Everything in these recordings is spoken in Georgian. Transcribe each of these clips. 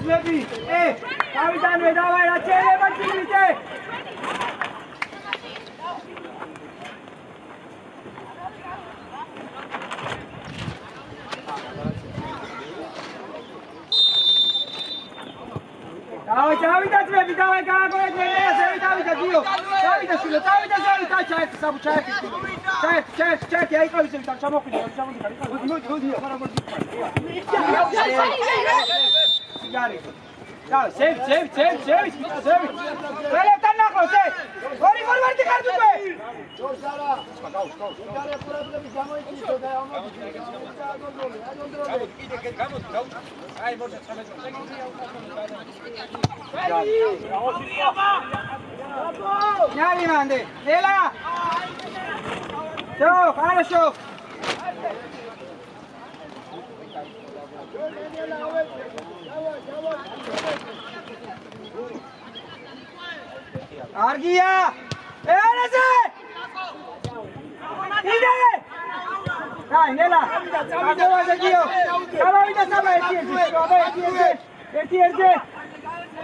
Baby, hey, kapitan vedavai la cele bacilite. Davai, davai, baby, davai, davai, davai, davai, dio. Davai, silo, davai, davai, çay, sabu çay. Çay, ay kavi sen çam okuyor, çam okuyor. Hadi. Yari. Ya sev. Böyle tanaklo sev. Gori forwardi kar dube. Çoşara. Gare problem zamoiti to da ono. Gamo. Ay može çame. Yari mande. Lela. Все, хорошо. Argia! Eğlense! İde! Hay, Nela! Takım var gidiyor. Tamam bir de sabah etiyoruz.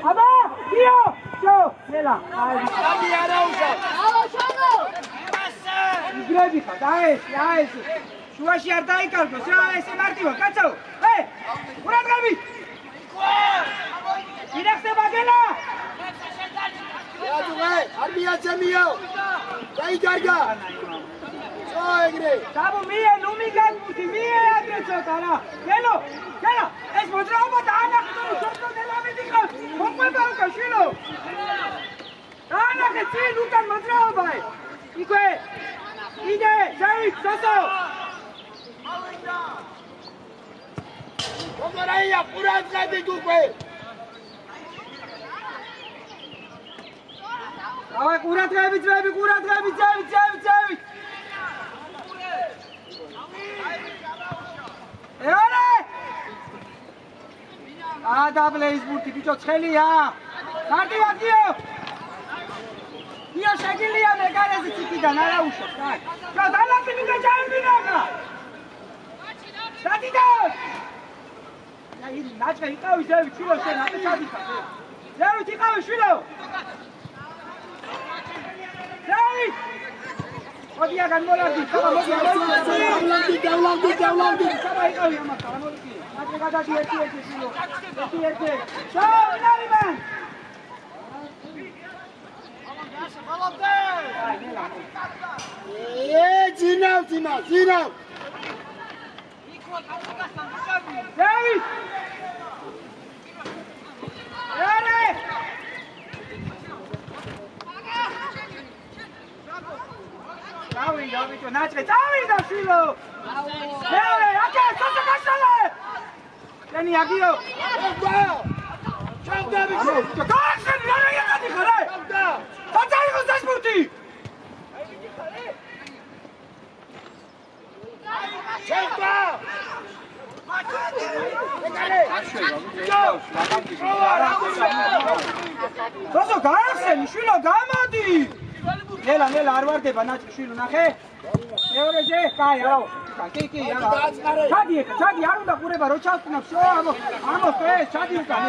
Ama gidiyor. Şu, Nela. Argia arauca. İgrebi, dai. Şu aşı ardai kalko. Sıra ese martivo. Kaço. Hey! Murat Galbi. İnekse bakela. Armia Jamio. Dai carga. Soegre. Sabu mie, lumigan muti mie agreso tara. Gelo. Es modrao dana kdo sotto nella medica. Come banca shilo. Dana che si lukan modrao bai. Ique. Ide, Said, Soso. Omaraya pura zadi kuque. Ava kurat gabi. Eare! Ada blaze burti bicho cheliya. Mardi vakio. Io shagiliya megare zitidan ara usho. Ka dalati mi gajambinaga. Sadida. Ya ini naçga iqavi zevi chilo sen ate sadika. Zevi tiqavi shilo. Zevi. Odia ganmolardi. Saba modia. Davlandi. Saba iqavi ama karamolki. Ate gadati erti shilo. Erti. Ciao, Nariman. Zinav. David! შვილო. მეორე, აკე, სოცა გაშალე. დენი აგიო. ჩავდა ბიჭო. გაახსენ, რა იყადი ხარ? ჩავდა. დაძაიღოს დასპორტი. ჩავდა. სოცა გაახსენ, შვილო, გამოდი. ნელა არ ვარდება ნაჭი შვილო, ნახე. მეორეზე, კაი, აუ. კი, არა. ჩადი, არ უნდა ყურება, რო ჩავწნავ, შო, ამოს, ჩადი უკან.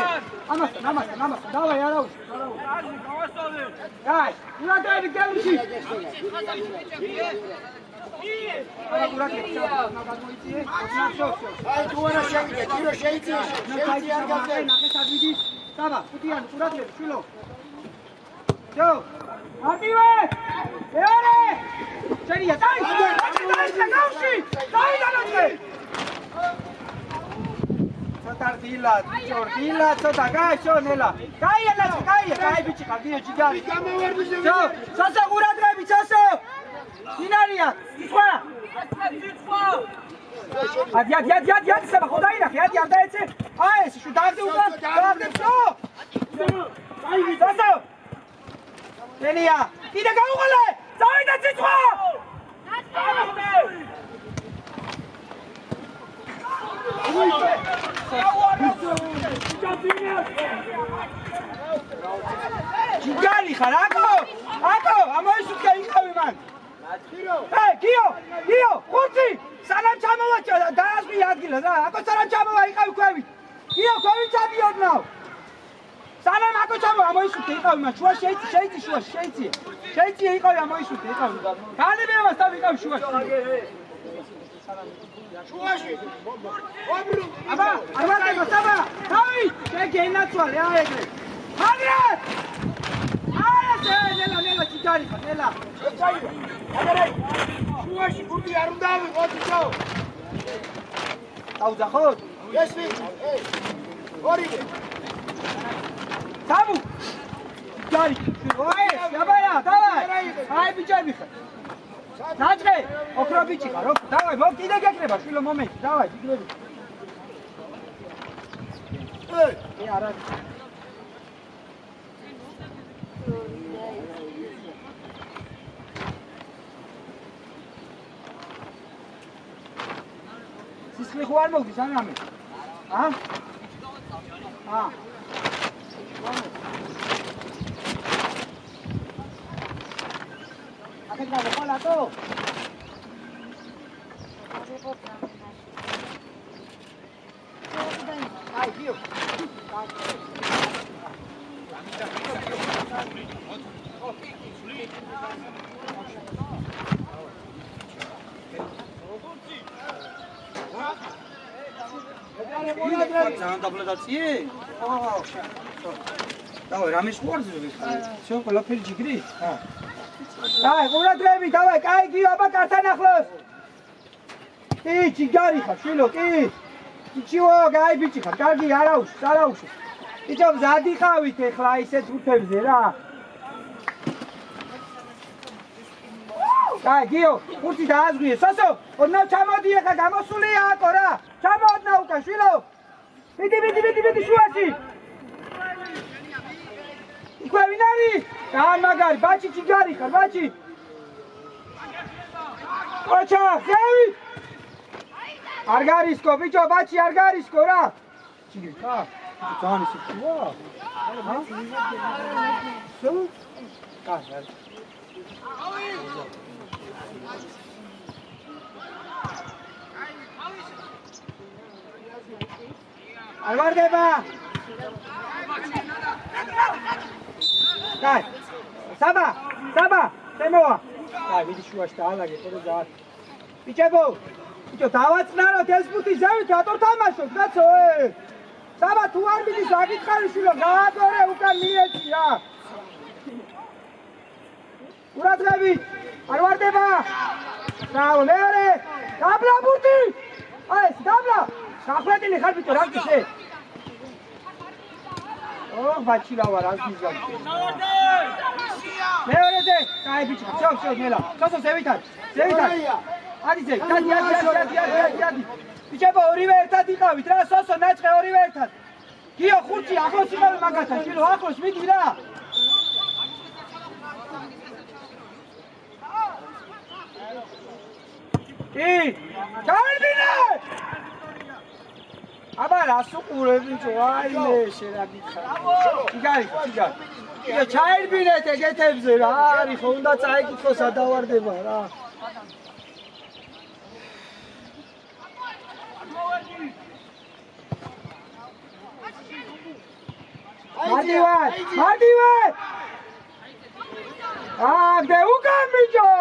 ამასთან, დავაი, არა უშ. კაი, ურადები გემში. აი, გამოიწიე. აი, თუ არა შევიდე, ჯირო შეიწიე. არ გავწე, ნახე სადვიდი. დაბა, ხუთიანი, ურადები, შვილო. ჯო, მარტივე! მეორე! შენია, დაი! გავში! დაი დანაჭე! ცოტა დილად, ცოტა გაიშო ნელა. კაი ბიჭი ხარ, დიო ჯიგარი. ჯო, სასა ყურადღები, სასა! დინარია, ციხვა! ადი, საბა, ხო დაინახე, ადი, არ დაეცე. აი, ეს შუ დაგდე უკან, შო! სასა! ნელია, კიდე გაუღალე! წავიდა ციხვა! ჯიგარი ხარ, აკო, ამოისუქე იყავი მან. გიო, ხურცი, სანამ ჩამოვა, დაასვი ადგილას რა, აკო სანამ ჩამოვა იყავი ქვევით. გიო, ქვევით ჩადიოდნავ. სანამ აკო ჩამოვა, ამოისუქე იყავი მან, შუაში შეიცი იყავი, ამოისუქე იყავი. განები ამას დავიყავი შუაში. შუაში. აბა, არ ვარდება, საბა, თავი, შეგენაცვალე, ეგრე. მაგრამ! ნელა, ჯიგარი ხარ, ნელა. შუაში გუნდი არ უნდა ავიღოთ, ბიჭო. დაუძახოთ? ეს ვიღ, ორივე. საბუ! ჯიგარი, აბაია, დავაი. აი, ბიჭები ხარ. ნაჭყე, ოქრო ბიჭი ხარ, დავაი, კიდე გეკრება, შვილო, მომენტი, დავაი, ჯიგრები. არა. სისხლი ხო არ მოგდის ამე? აკეთ გავყოლატო? აი, გიო. ძალიან დაბლადაციე? დავაი, რამე შუარზე ვიხარ. შენ ყველაფერი ჯიგრი? დაი, ყურადღები, დავაი, კაი, გიო, აბა კართან ახლოს. კი, ჯიგარი ხარ, შვილო, კი. იჩიო, კაი ბიჭი ხარ, კარგი, არაუშ. ბიჭო, მზადი ხავით ეხლა ისეთ უთებზე რა. კაი, გიო, ხურცი დააზღვიე, სოსო, ოდნავ ჩამოდი ეხლა, გამოსულია აკო რა. ჩამოოდნა უკან, შვილო. მიდი შუაში. იქვე ვინ არის? მაგარი, ბაჭი ჯიგარი ხარ, ბაჭი. ოჩა, ზევი. არ გარისკო, ბიჭო, ბაჭი არ გარისკო რა. ჯიგრი ხარ? ძალიან ისიქშუა. სულ? კაი. არ ვარდება. კაი. საბა, შემოვა. კაი, მიდი შუაში დაალაგე, ხოლმე ზარ. ბიჭებო, დავაწნაროთ ეს ფუთი ზევით, რატო თამაშობთ, კაცო, საბა, თუ არ მიდის, აგითხარი შვილო, გაადორე უკან მიეცი რა. ყურადღებით, არ ვარდება. ბრავო, მეორე, დაბლა ფუთი. აი, დაბლა. გახვედილი ხარ ბიჭო, რა გიშე? ბაჭი რა ვარ, არ გიზამ. მეორეზე, კაი ბიჭო, შევ, ნელა. სოსო ზევითად. არიზე, დადი. ბიჭებო, ორივე ერთად იყავით რა, სოსო, ნაჭყე ორივე ერთად. გიო, ხურჭი, ახლოს იყავი მაგასთან, შილო, ახლოს მიდი რა. კი, ჩავერდინე! აბა რას უყურებ ბიჭო, აიმე შენ რა გითხარ. იგარი. იგა ჩაერბინეთ ეგეთებზე რა არის ხო უნდა წაიკითხო სადავარდება რა. მადივარ! ამდე უკან ბიჭო!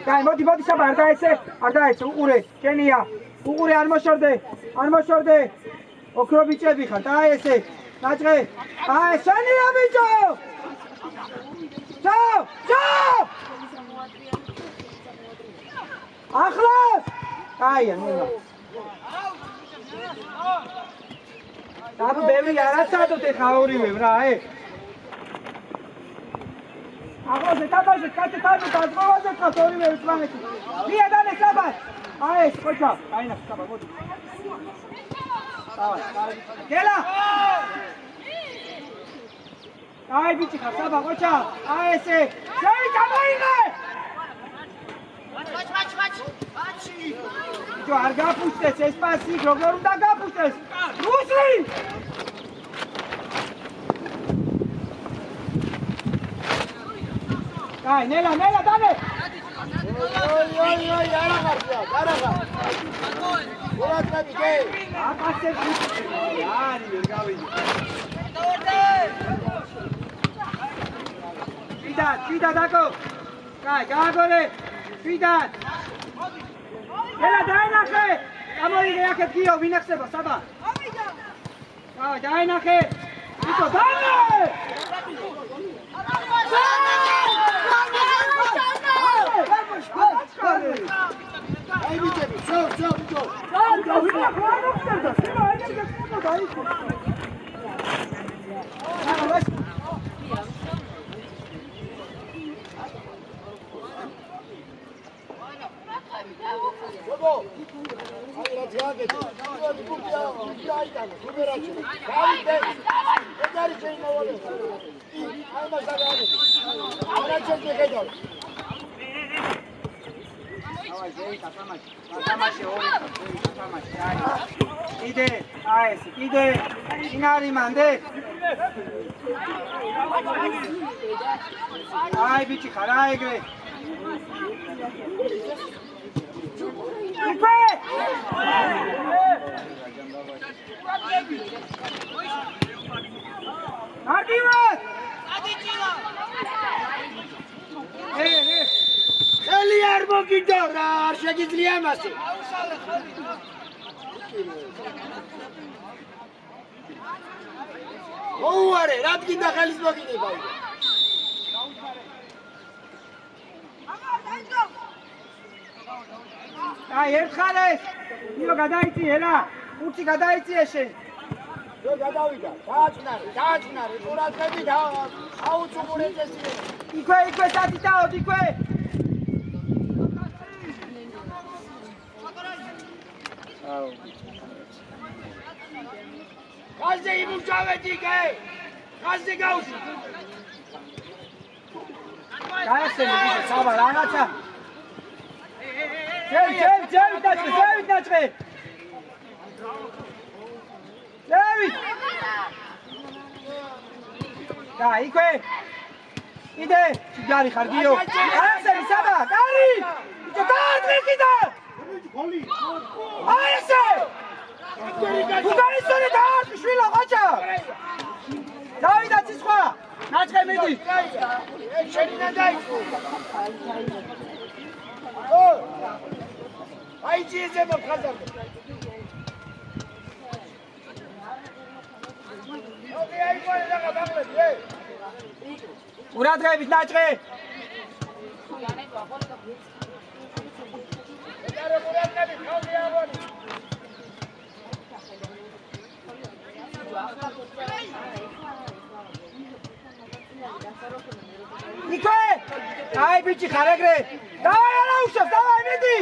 Dai, modi sabah, ar daetse, uqure, kenia, uqure ar moshorde, okro bichები ხარ, daetse, naჭყე, აი, შენია ბიჭო! ჩაო! ახლოს! აია, ნელა. დაბ ბევრი არაცადოთ ეხა ორივე რა, ახლოზე თამაშეთ, კაცი დაზღვევაზე ხართ ორივე ერთმანეთი. მია დანე საბა. აი ეს ხოჭა, აინა საბა, მოდი. დავაი, გელა. აი ბიჭი ხარ, საბა, ხოჭა. აი ესე. შევი გამოიღე. ვაჩი. ჯო არ გაფუსტეს ეს პასი, როგორ უნდა გაფუსტეს? რუსი! Ay, nela, dale. Oy, ara garcia. Hola, ¿qué? Pase. Ari, vergavi. Fida, dako. Gagore. Fida. Nela, dai naxe. Amori geakhet gio, vinaxeba, saba. Dai naxe. Ito, dale. Ay biçebi, çov. Ide, inari mande. Ay bichi khara egre. Ipe! Ardivat! Kheli ar mogido ra ar shegizli amase. ოუარე, რა დგინდა ხელის მოგინება იქ. აი, ერთხელ ეს. იო გადაიწიე რა. ხუთი გადაიწიე შენ. რო გადავიდა, დააჭნარი, ყურადღები აუწუყურე წესიე. იქვე, დადიდაოდ, იქვე. აუ. Gazze imujavedi ke. Gazze gaus. Gazze bize sabah ragazza. Cevi daçke. Cevi. Da, ikwe. Ide, sigari khargiyo. Gazze sabah, dari. Ciddi gida. Ayse. Ugarisoni daat shvila qacha. Davida tsiskha. Naçqe midi. Shenidan daikho. Ay jizemo khazar. Okay, ay qole daga baglet. Uradrebit naçqe. Edare uradrebit khawdi avoni. Nike! Ai, bici, ხარეგრე. Დავაი, არა უშავს, დავაი, მიდი.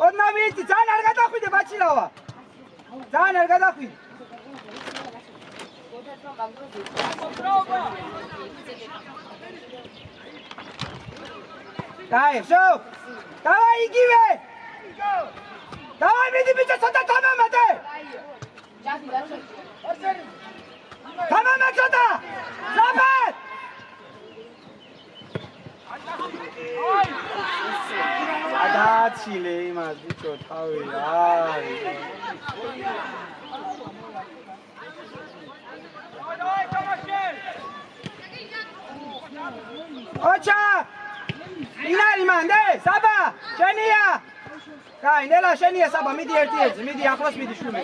ოდნა მიდი, ძალიან არ გადახვიდე ბაჩილავა. ძალიან არ გადახვიდე. Dai, so! Davai, იგივე! Davai, მიდი ბიჭო, ცოტა თამამადე! თამამა ცოტა! ზაბად! გადააცილე იმას ბიჭო, თავი, აი. ოჩა! ინარი მანდე, საბა, შენია! კაი, ნელა შენია საბა, მიდი ერთი-ერთი, მიდი ახლოს მიდი შუმი.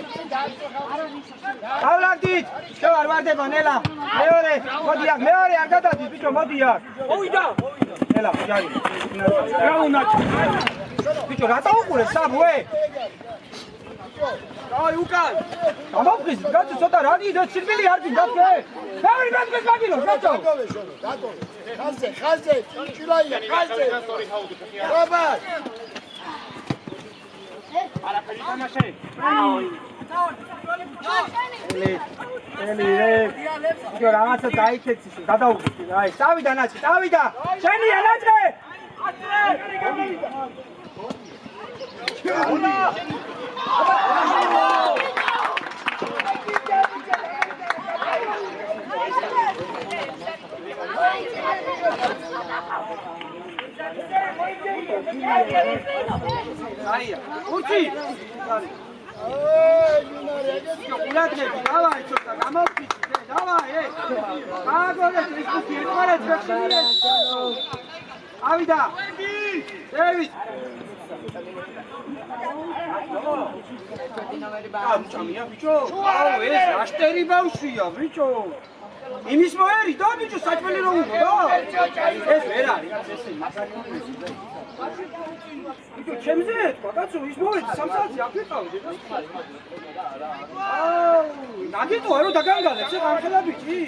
გავლაგდით, შევ არ ვარდება ნელა. მეორე, მოდი აქ, მეორე არ გადადით, ბიჭო, მოდი აქ. მოვიდა. ნელა, ჯარი. რა უნდა? ბიჭო, რა დაუყურე საბუე? აი, უკან. გამოფხიზ, კაცო, ცოტა რა დიდო სირბილი არ გინდა თქვე? ბევრი მედგეს მაგილო, ბიჭო. დატო. ხაზე, ჭილაია, ხაზე. ბაბა. არაფერი თამაშე. ელი, ბიჭო, რაღაცა დაიქეცი, გადაუგდით, აი, წავიდა ნაცი, წავიდა. შენია ნაცი. Aia, urci! Ulatnebi, davai, cota, gamoptici, davai, Agora, iskusi, etmara trakšinile. Avida! David! Čamija, bičo! Au, rašteri baušija, bičo! იმის მოერი და ბიჭო საჭმელი რომ უნდა და ეს ვერ არის ეს ბიჭო ჩემზე თქვა კაცო ის მოერი 3 საათი აქ ვიყავდი და აუ ნაგიტოა რომ დაგანგალებს ეხლა ამ ხელა ბიჭი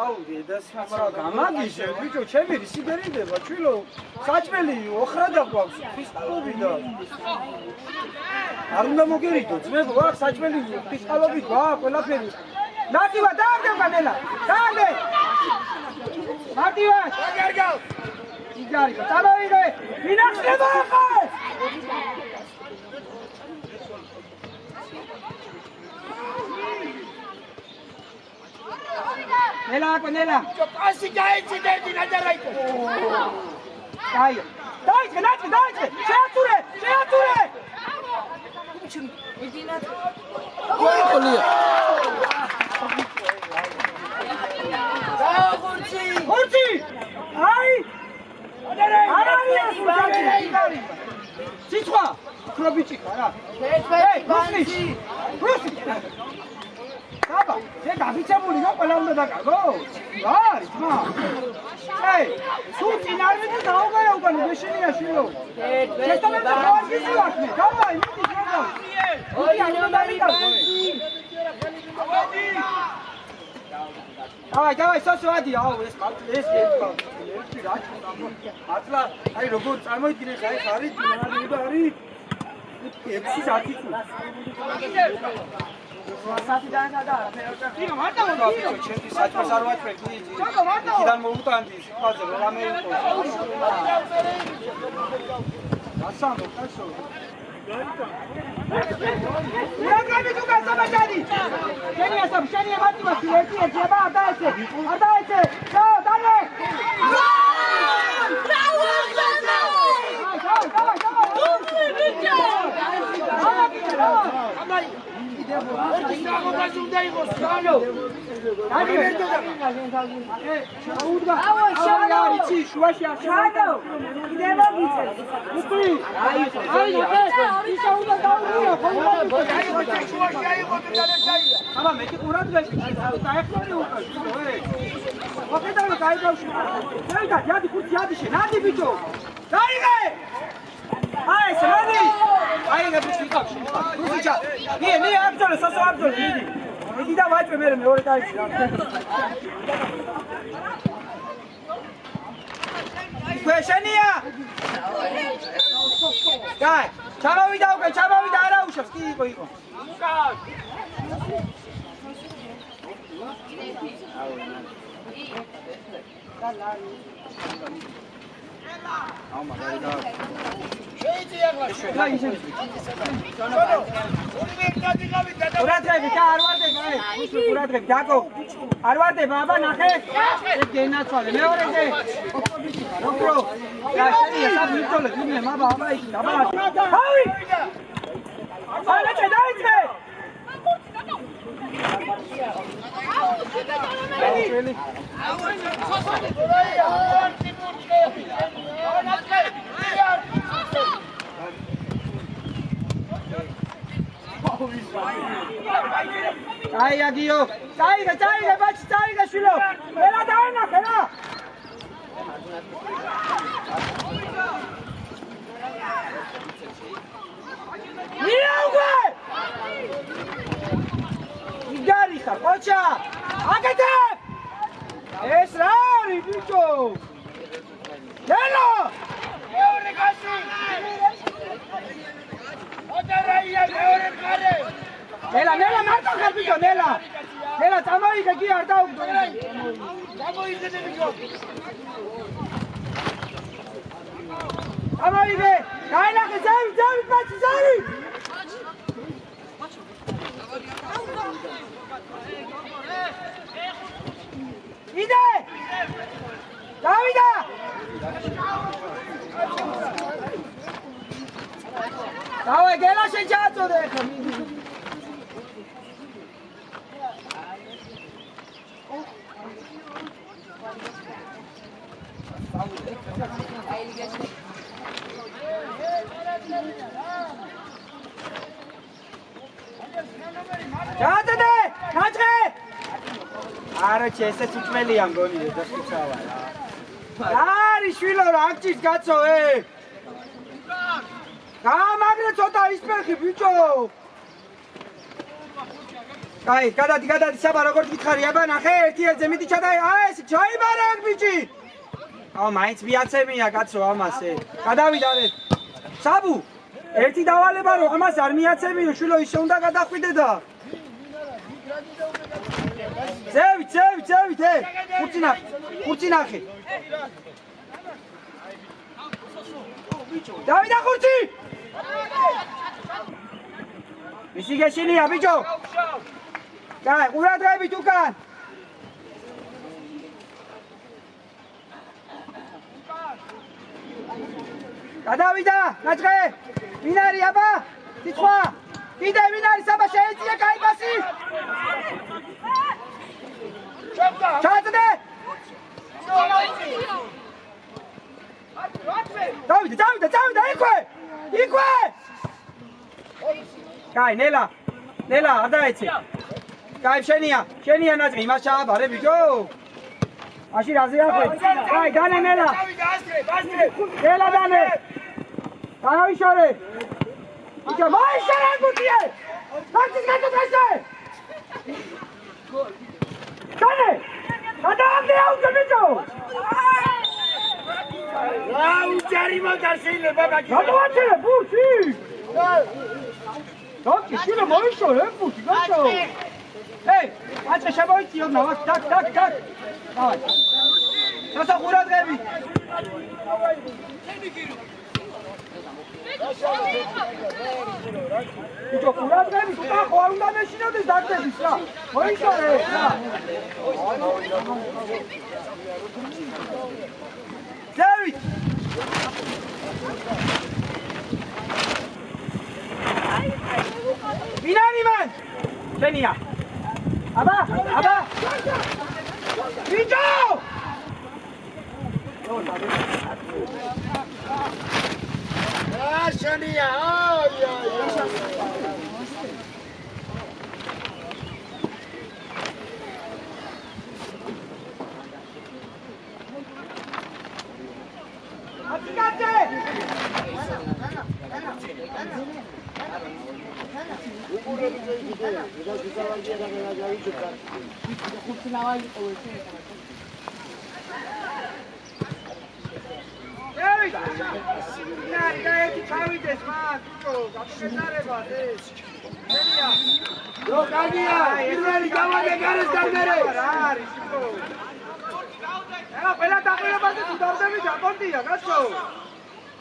აუ დედას მაგრამ გამაგიშე ბიჭო ჩემი რისი გერინდება ჩვილო საჭმელი ოხრადა გვაქვს ფისკალობი და არ უნდა მოგერიდო ძმებო აქ საჭმელი ფისკალობი გვაქვს ყველაფერი ნატივა დააგდებ განელა დააგდე ნატივა დაგერგავ იგარი წავიდე ვინახდება ახლა ნელა კონელა პასი გაიჭიდები ნაჯარაიტო აი დაიჭე ნაჭე დაიჭე შეატურე შეატურე ედინა ოიქოლია ხურცი ხურცი აი არაი ციცვა ქრობიჭი რა ბანში რუსი Baba, ce gabicebuli nu pe la unde dacă go. Gari, ma. Ei, suți n ar veni da oga eu bani, deși nu e și eu. Ce sta de faci și eu acum? Davai, nu te joc. Oi, nu da mi Davai, davai, să adi, au, es Atla, ai robot, am mai tine kai sari, nu ari. Epsi saati tu. Saati da da. Tino marta onda, ჩემი საჭმელს არ ვაჭრები. იქიდან მოუტანდი, სიტყვაზე რა მეიყო. გასამო, კაცო. რა გამი თუ გასაბაჭარი? შენი ასაბ, შენი მარტივა ერთი ეძება, არ დაეცე. არ დაეცე. და დალე. ბრავო! დავай. ამაი Amai, უნდა იყოს სალო. იცი, შუაში აღშალო. კიდევ ვიცი. უცი. აი, ისა უნდა დაუღია, შუაში აიღო და დაეშაია. აბა, მე კი ყურადღება, დაეხმარი უკვე. ვაკეთე, გაიგავში. დაიდა, იადი, ხუთი, იადი შენ, ადი ბიჭო. დაიღე! აი ეს რანი აი გაბიჭი იქავში რუსიჩა ნი აბძოლე სასო აბძოლე მიდი და ვაჭვე მე მეორე ტაიმში რა ქვეშენია გაი ჩამოვიდა უკვე ჩამოვიდა არა უშავს კი იყო ყურადღები და არ ვარდები ყურადღები დაკო არ ვარდება აბა ნახე ეს გენაცვალე მეორეზე ოქრო რა შეიძლება საბიძოლე გინე აბა აბა იქ აბა ავი არა დაიწყე Ai agio, dai, baci, dai, shilo. Ela dai na, ela. Niauge! Igari xa, qocha. Agete! Es rari, bicho. Nelo! Eure gashi. Nela, მარტო ხარ ბიჭო, ნელა, წამოიგე კი არ დაუგდო. წამოიგე ბიჭო. წამოიგე, გაინახე, ძავი, ბაჭი, ძავი. იდე! დავიდა! დავაი, გელაშე ჩაწოდე ხა. ჩაწოდე, ნაჭრე! არაჩი, ესეც უწმელია მგონი და შევცავა რა. არი შვილო რა აქჭის გაცო გამაგრე ცოტა ისპერხი ბიჭო. აი, გადადი, საბა როგორ გითხარი, აბა ნახე, ერთი ერთზე მიდი ჩადაი, აი ეს ჩაიბარე აქ ბიჭი. აუ, მაინც მიაცემია კაცო ამასე. გადავიდა რე. საბუ, ერთი დავალება რომ ამას არ მიაცემიო, შვილო ისე უნდა გადახვიდე და. ზევით, ხურცი ნახე. დავიდა ხურცი. მისი გეშინია ბიჭო. Dai, ყურადღებით უკან. გადავიდა, ნაჭრე. ვინ არის აბა? სიტყვა. კიდე ვინ არის აბა შეეწია კაი პასი? ჩაწდე. დავიდა, იქვე. კაი, ნელა, არ დაეცე. Кай, შენია ნაჭრი, იმას ჩააბარე ბიჭო. მაშინ რაზე ახვე? კაი, დანე ნელა. ნელა დანე. დაავიშორე. ბიჭო, მოიშორე გუთიე. ტაქსის გადატრესე. დანე. გადააგდე აუჯე ბიჭო. რა უჯარი მაგარ შეიძლება ბაბაკი. გადავაჩერე ბურთი. დაკი, შვილო მოიშორე ბურთი, გასო. Hey, acha shaboitio, no, tak. Давай. Სასა ყურადღები. ბიჭო, ყურადღები, თუკა ხო არ უნდა მეშინოდეს დაგდების რა. მოიშორე რა. ზევით. ვინ არის მან? შენია. აბა! ბიჭო! შენია, აბა!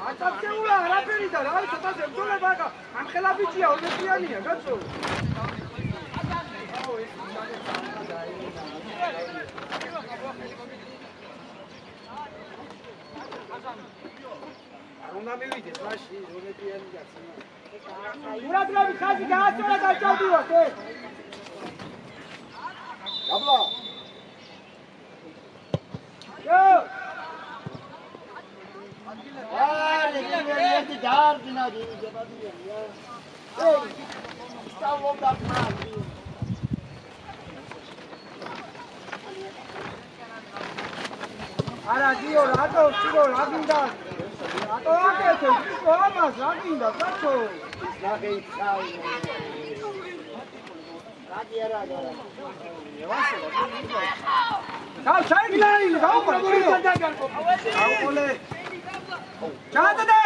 აცაცეულა არაფერი და რა ვიცი თასე ბრძოლება აქ ამხელა ბიჭია ოდესიანია გაცო არ უნდა მივიდეს მაშინ ოდესიანი გაცნა ურადრები ხაზი გააცოლა და ჩავდივართ დაბლა იო ერთი დაარგინა დიბადია. ეი, სწავლობდა მაგ. არა გიო, რატო ვწირო, რა გინდა? რატო აკეთე, ვწირო ამას, რა გინდა, კაცო? ნახე ხავი. რაგი არა. გაუ ჩაიგნაი, გაუყოლე. გაუყოლე. ჩადადე.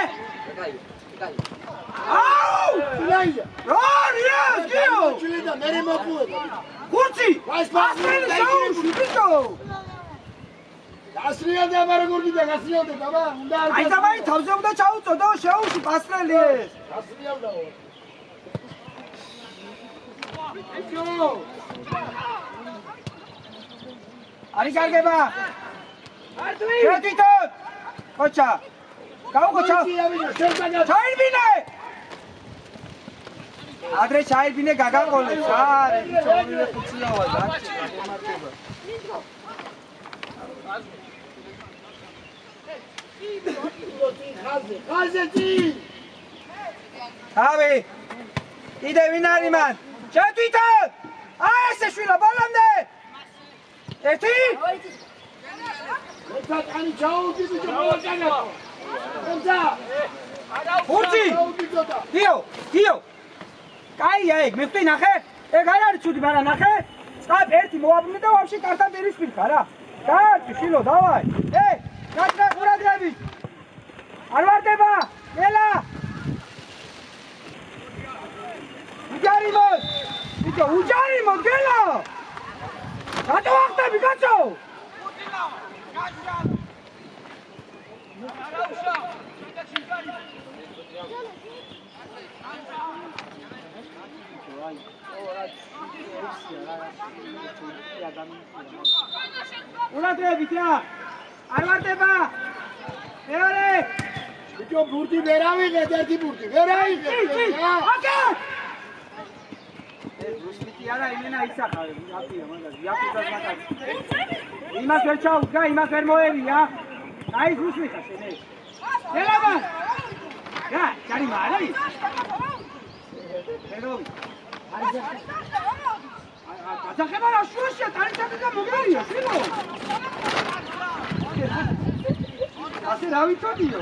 აუ! ლაია. როია, გიო! ჩილიდა მერე მოყუება. გურცი! ასრელი საუში, ბიჭო! გასრიალდა მარგურგი და გასრიალდა დაბა, უნდა აი დამაი თავზე უნდა ჩაუწოდო შეუში პასტრელი ეს. გასრიალდაო. ბიჭო! არი კარგება? არტვი! შეტიტოთ! ხოჩა! გაუხოჩა! ჩაირბინე! ადრე ჩაირბინე გაგაყოლეს რა, ჩაირბინე ხუციავა დარჩა, მარტება. ხაზეთი! თავი! კიდე ვინ არის მან? შეტიტოთ! აი ესე შვილო ბოლომდე! ერთი! მეთაკანი ჩაუდი ბიჭო მოვაკანა. ემცა! ხურცი! დიო, დიო! კაია ეგ, მე ვთქვი ნახე? ეგ არ არის ცუდი, მაგრამ ნახე? წაფ ერთი მოაბრუნე და ვაფშე კართან პირისპირ რა. კაცი, შილო, დავაი. გაჭრა ყურადღებით. არ ვარდება! ელა! უჯარი მოს! ბიჭო, უჯარი მოს, გელა! რატო ახტები, კაცო? ურადღებით რა! არ ვარდება! მეორე! ბიჭო ბურთი ვერ ავიღეთ, ერთი ბურთი ვერ აიღეთ. აკე! ეს რუსმიტი არა, იმენა ისახავე, აფია მაგას, იაფიდას მაგას. იმას ვერ ჩაუდგა, იმას ვერ მოევია. აი რუსმიტა შენე. ელაბა! რა, ჯარი მარი? ეროვი. აი ზა. აძახება რა შუშია, ტანიცადი და მოგერია, შილო. ასე რა ვიცოდიო?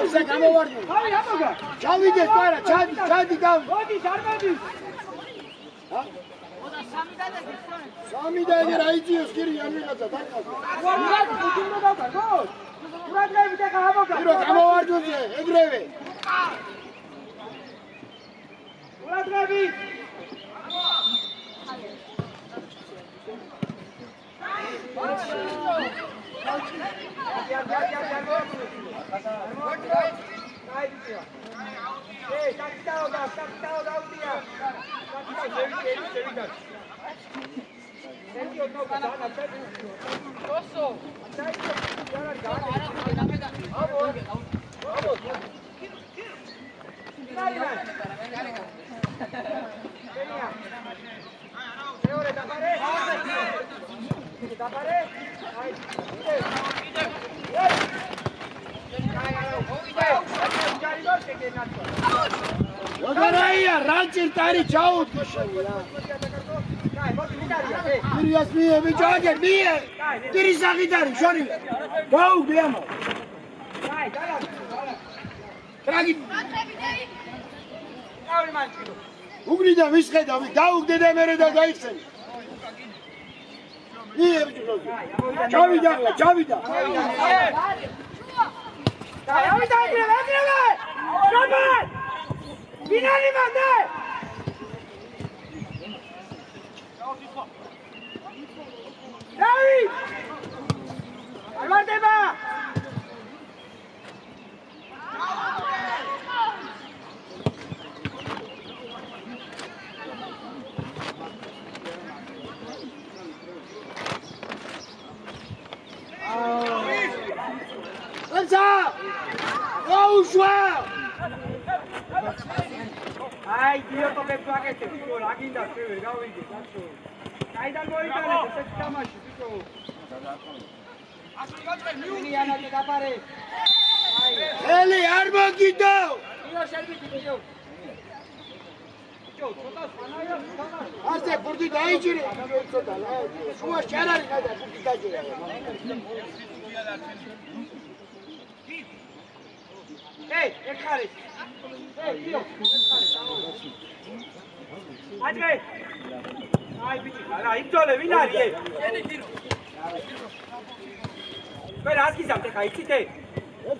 ასე გამოვარდი. აი, ამოგა. ჩავიდეთ, არა, ჩადი და. მოდი, ჟარმოდი. ჰა? სამი და ეგ რაიძიოს კირი არ ვიღაცა დაკაზა. ურადღები გუჯინო დავკარგო? ურადღები და გამოგა. ირო გამოვარდოზე, ეგრევე. ურადღები. როგორია რანჭირტარი ჩაუდგე შენი რა. კირიას მიე ბიჭო აგერ მიე. კირის აღიდარი შორი. გაუგე ამო. ტრაგი ავი მანჩი უგრი და ვისხედა დაუგდე და მერე და გაიხსენე ჩავიდა ჩავიდა დავიდა ეგრევე შობენ ფინალი მანდე დავი ალვარდება Ai, Dio, come fa che te dico, la ginda che vega vedi, cazzo. Dai dal moritare, se ti chiama ci dico. Vieni a non da fare. Eli, arma gito. Io servi ti io. Io, cosa fai? Aste porti dai gire. Sua c'era di casa, porti dai gire. Hey, e care. Hey, Dio. Andrei. Ai, bici, ala, iptole, vinari. Beh, aski sam te kai te.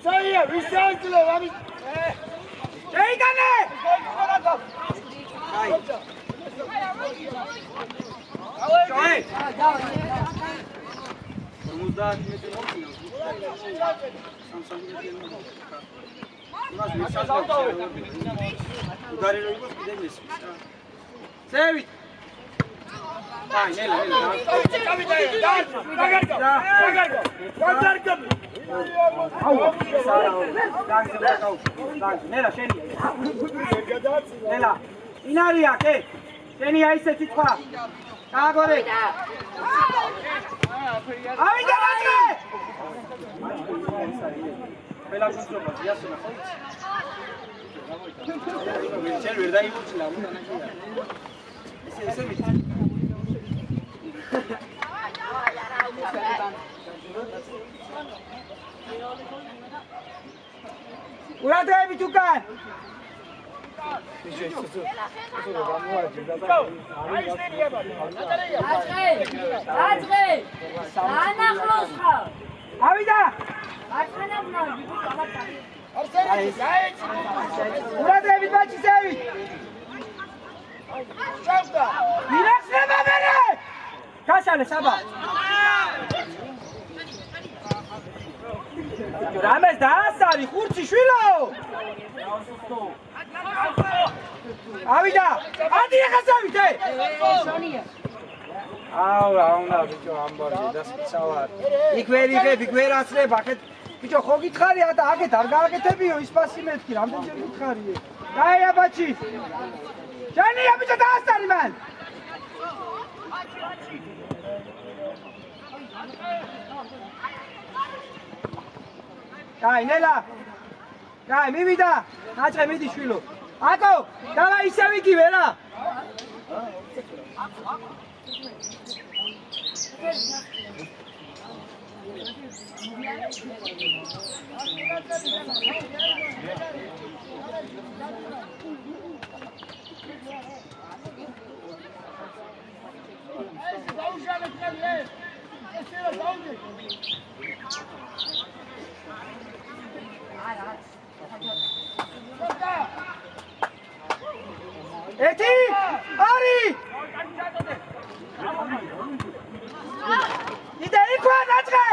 Sai, vistanzlo, vami. Ei, dane. Ai. Ai. Mudar de Sevi. Dai, nella. Nella, scendi. Nella. In aria, che? Tieni a esserci qua. Agore. Avete l'altro! Bella giusto, ya sono forti. C'è verdad io ce la una Ura devi giocare. Avida! Ura devi baci sevi. Direct ne babere. Kaçale sabah. Rames da sari khurtsi shvilo. Avida! Adi khasavite. Აუნა ბიჭო ამბარდი დასწავარ. იქ ვერ აცლება, ხეთ ბიჭო ხო გითხარია და აქეთ არ გააკეთებიო ის პასი მეთქი, რამდენჯერ გითხარიე. დაია ბაჩი. ჯანია ბიჭო დაასწარი მან. დაი ნელა. დაი მივიდა. აჭრე მიდი შვილო. აკო, დავა ისევ იგივე რა. Eti! Ari! Ide ikwa naçre!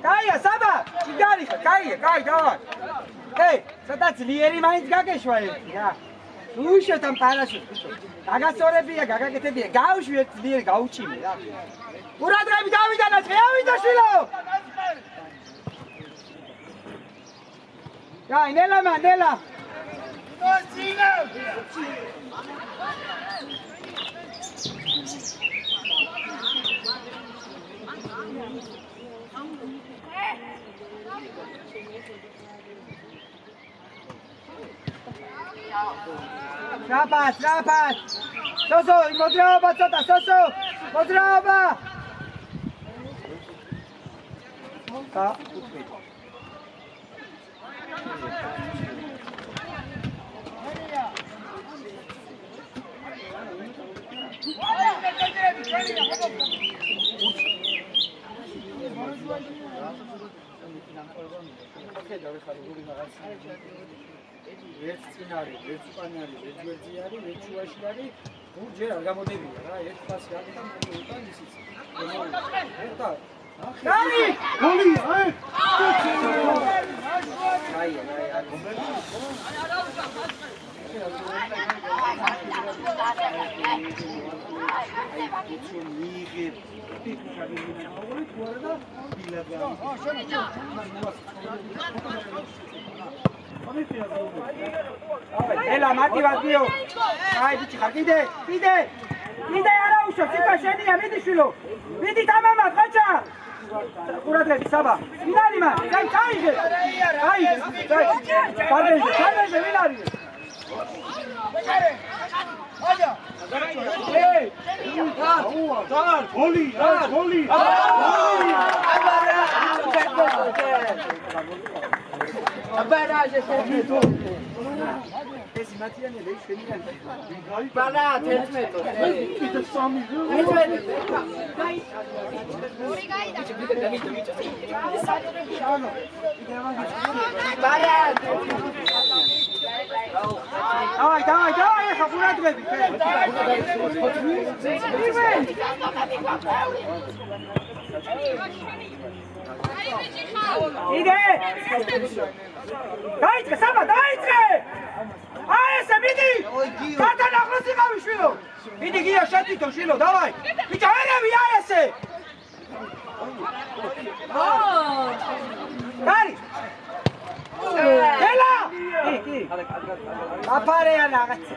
Kaya saba! Igari, kaya, davай. Hey, სადაც ლიერი მაინც გაგეშვა ერთი რა. უშო там პარაში. გაგასწორებია, გაგაკეთებია. გავშვი ერთ ლიერი გაუჩინე რა. ყურადღები დავიდა ნაწყე, ავიდა შვილო. Dai, nella man, nella. Rapat. Soso, modroba, Soso. Modroba. და 15. ერთ წინარი, ერთ სპანიარი, ერთ გვერდიარი, ერთ შუაში არის, ჯერ არ გამოდებია რა, ერთ ფასი არის და მოუწა ისიც. და Dani! გოლი, აი! Ela, motivació. Ai, bici, კიდე, კიდე. კიდე არა უშო, ციტა შენია, მიდი შვილო. მიდი თამამად, ხაჭა. ყურადღებით, საბა. ვინ არის მან? წაიღე. წაიღე. ფარდეზე, ვინ არის? აჯა! ეი! დარ, გოლი, გოლი! აბარა, შეშეთო. ეს მათიანი ლეი შენიდან. ბარა, 11. კიდე 3. 11. ბარა. დავაი, ახლა ყურადღებით. იდე! დაიწყე, საბა, დაიწყე! აი ესე, მიდი! სათან ახლოს იყავი, შვილო! მიდი, გია, შეთვითო, შვილო, დავაი! ბიჭო, ერევი, აი ესე! გარი! ელა! კი. აფარეა რაღაცა.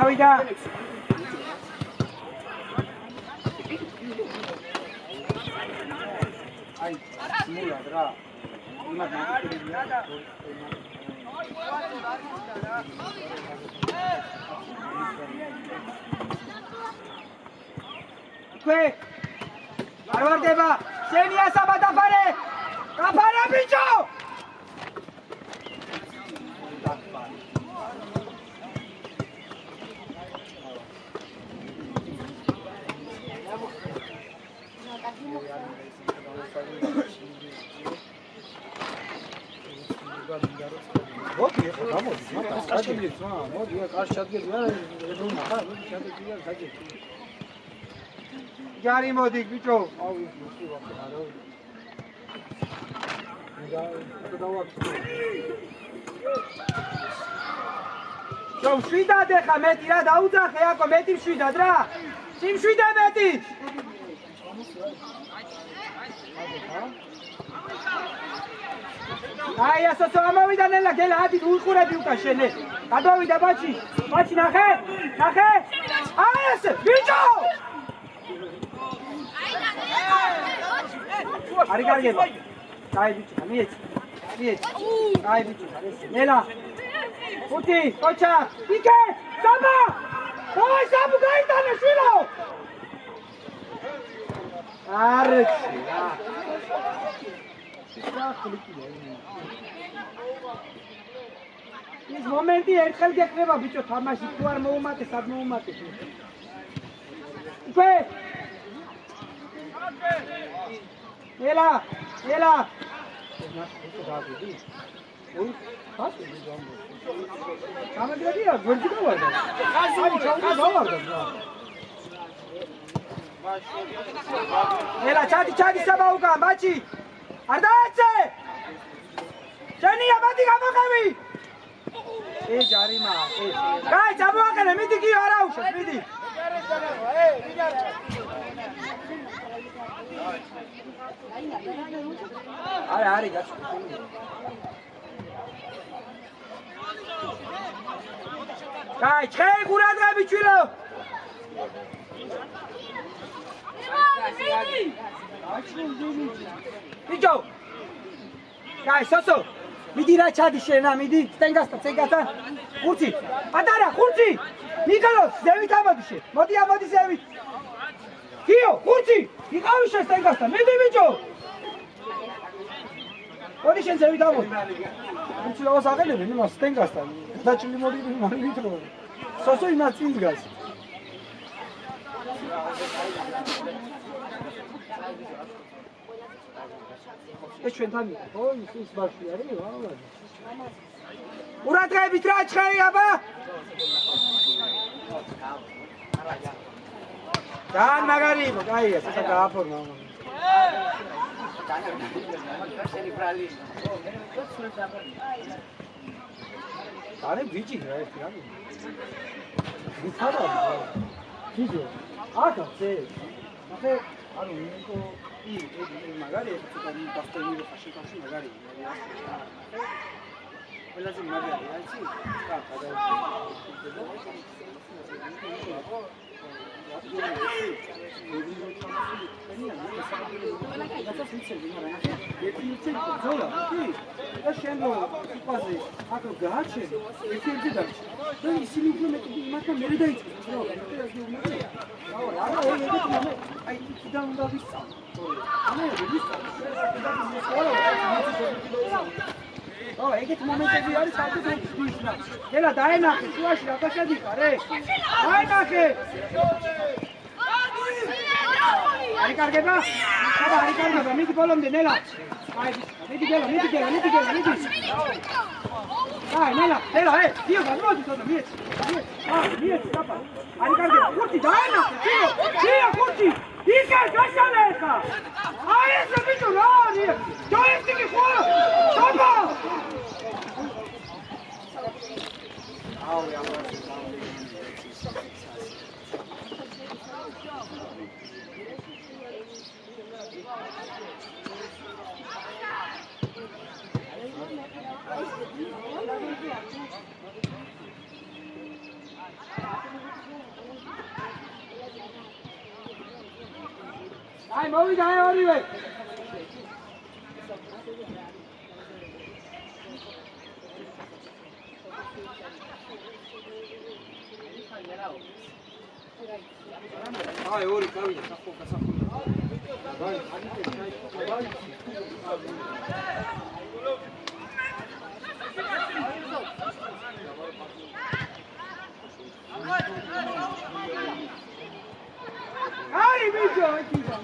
Avida. აი, მულად რა. იმათ მაგერია. ქვე. არ ვარდება. შენია საბა დაფარე. დაფარე ბიჭო. მოდი ახლა გამოდი, მაგას კაშკილიც რა, მოდი ახლა კარში ჩადგეთ რა, ებრუნა ხა, მოდი ჩადგეთ და გაჭირ. ჯარი მოდი ბიჭო. აუ ის მოსულა რა. რომ შვიდად ეხა მეტი რა დაუძახე აკო მეტი შვიდად რა. სიმშვიდე მეტი. აი ასო ამოვიდა ნელა გელა ადი უყურები უკან შენე. გადავიდა ბაჩი. ბაჩი ნახე? ნახე? აი ესე ბიჭო! არი გარგება. აი ბიჭო, მიეც. აი ბიჭო, ნელა. ხუთი, კოჩა, იკე, საბა! დავაი საბუ გაიტანე შვილო! არჩი რა. ის მომენტი ერთხელ გეკრება ბიჭო თამაში თუ არ მოუმატე სად მოუმატე უკვე ელა ჩამაგრებია გვერდი გავარდა ხაზი ჩავარდა ელა ჩადი საბა უკან ბაჩი არ დაეცე შენია ბადი გამოყევი ჯარიმა. კაი, წამოაყენე, მიდი კი არა უშავს, მიდი. არის გაჩვენე. კაი, ჩხეი ყურადღები ჩვილო. ბიჭო. კაი, სოსო. მიდი რა ჩადი შენა, მიდი. სტენგასთან. ხურცი. პატარა, ხურცი. ნიკოლოს, ზევით ამოდიშე. მოდი ამოდი ზევით. კიო, ხურცი. იყავი შენ სტენგასთან. მიდი ბიჭო. მოდი შენ ზევით ამოდი. ხურცი ლავას აყენებენ იმას სტენგასთან. დაჭრილი მოდი მithრო. სოსო იმას წინ დგას. ეს ჩვენთან იყო, ხო? ის ბავშვი არის, ვალა. ყურადღებით რა ჩხეი აბა? ძალიან მაგარი იყო, კაია, ცოტა გააფორმა. არე ბიჭი რა ეს რა? ვიცადა. ბიჭო, აკაცე. ახე, ანუ ნიკო მაგარი ეს ცოტა დასტენირო ხაშიკაში მაგარი. ყველაზე მაგარი არის ის. ეგეთ მომენტები არის საკუთრების ნა. ელა დაენახე, შუაში რა გაშადიხარ, დაენახე. აი კარგება? აბა აი კარგება, მიდი ბოლომდე ნელა. აი მიდი გელა. აი ნელა, დიო გამოდი თორე მიეც. მიეც დაბა. აი კარგება, ხუთი დაენახე, დიო ხუთი. იქა გაშალე ხა. აი ეს ბიჭო რა არის? დაიწყი ხო? დაბა. აი მოვიდა ორივე. აი ორი გავიდა საფოქა. აი აი ბიჭო იქ იდა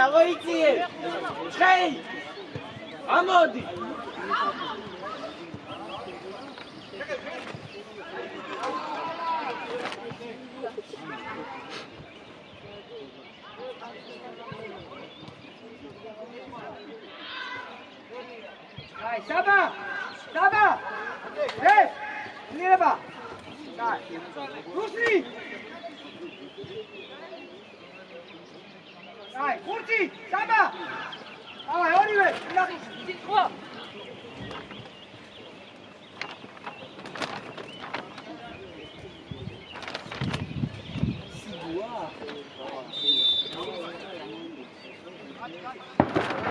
Avoiție! Trei! Amodi! Hai, Saba! Saba! Hey! Niraba! Hai! Rusli! Hai, Kurti! Saba! Hai, Oliver! Trois!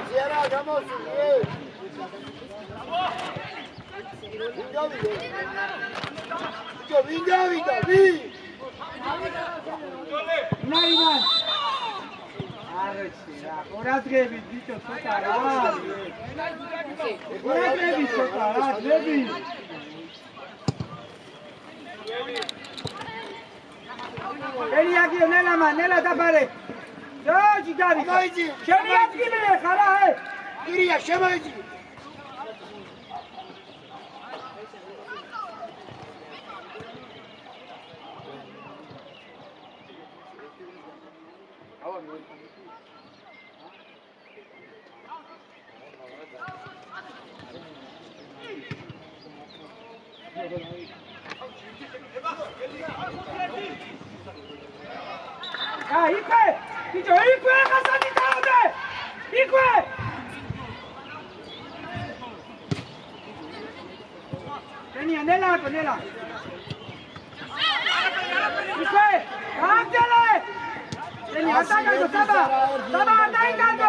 Ziyara, vamos! Vinga, vi! Nariman! Arre, ყურადღებით ბიჭო ცოტა რა. ყურადღებით ცოტა რა, ძები. ელიაგიო ნელა ნელა დაბარე. ჯოჯი დარი. შენი ადგილი ხარა ე. ირია შემოიძი. 야, 이끌! 이제 이끌 가서 니타오데! 이끌! Venia, nela, nela. 이끌! 강제래! Venia, ataca, Saba! Saba, ataca!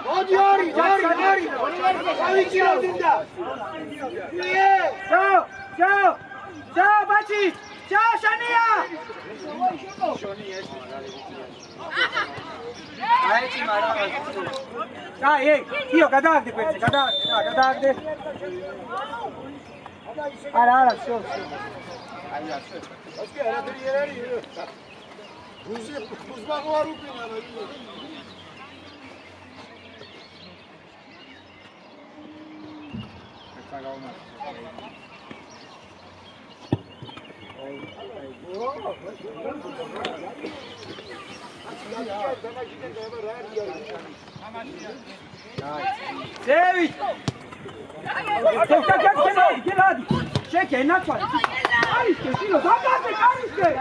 어디 어리 가위치러 든다. 예. 자, 같이. 자, 샤니야. 아이치 말아. 자, 예. 기어 가다 돼. 가다 돼. 알아, 쇼. 아니야, 쇼. 어떻게 알아들이 얘라니. 무스바고 하루 끝나나. David! Gel hadi. Çek enak var. Al işte şunu. Al işte.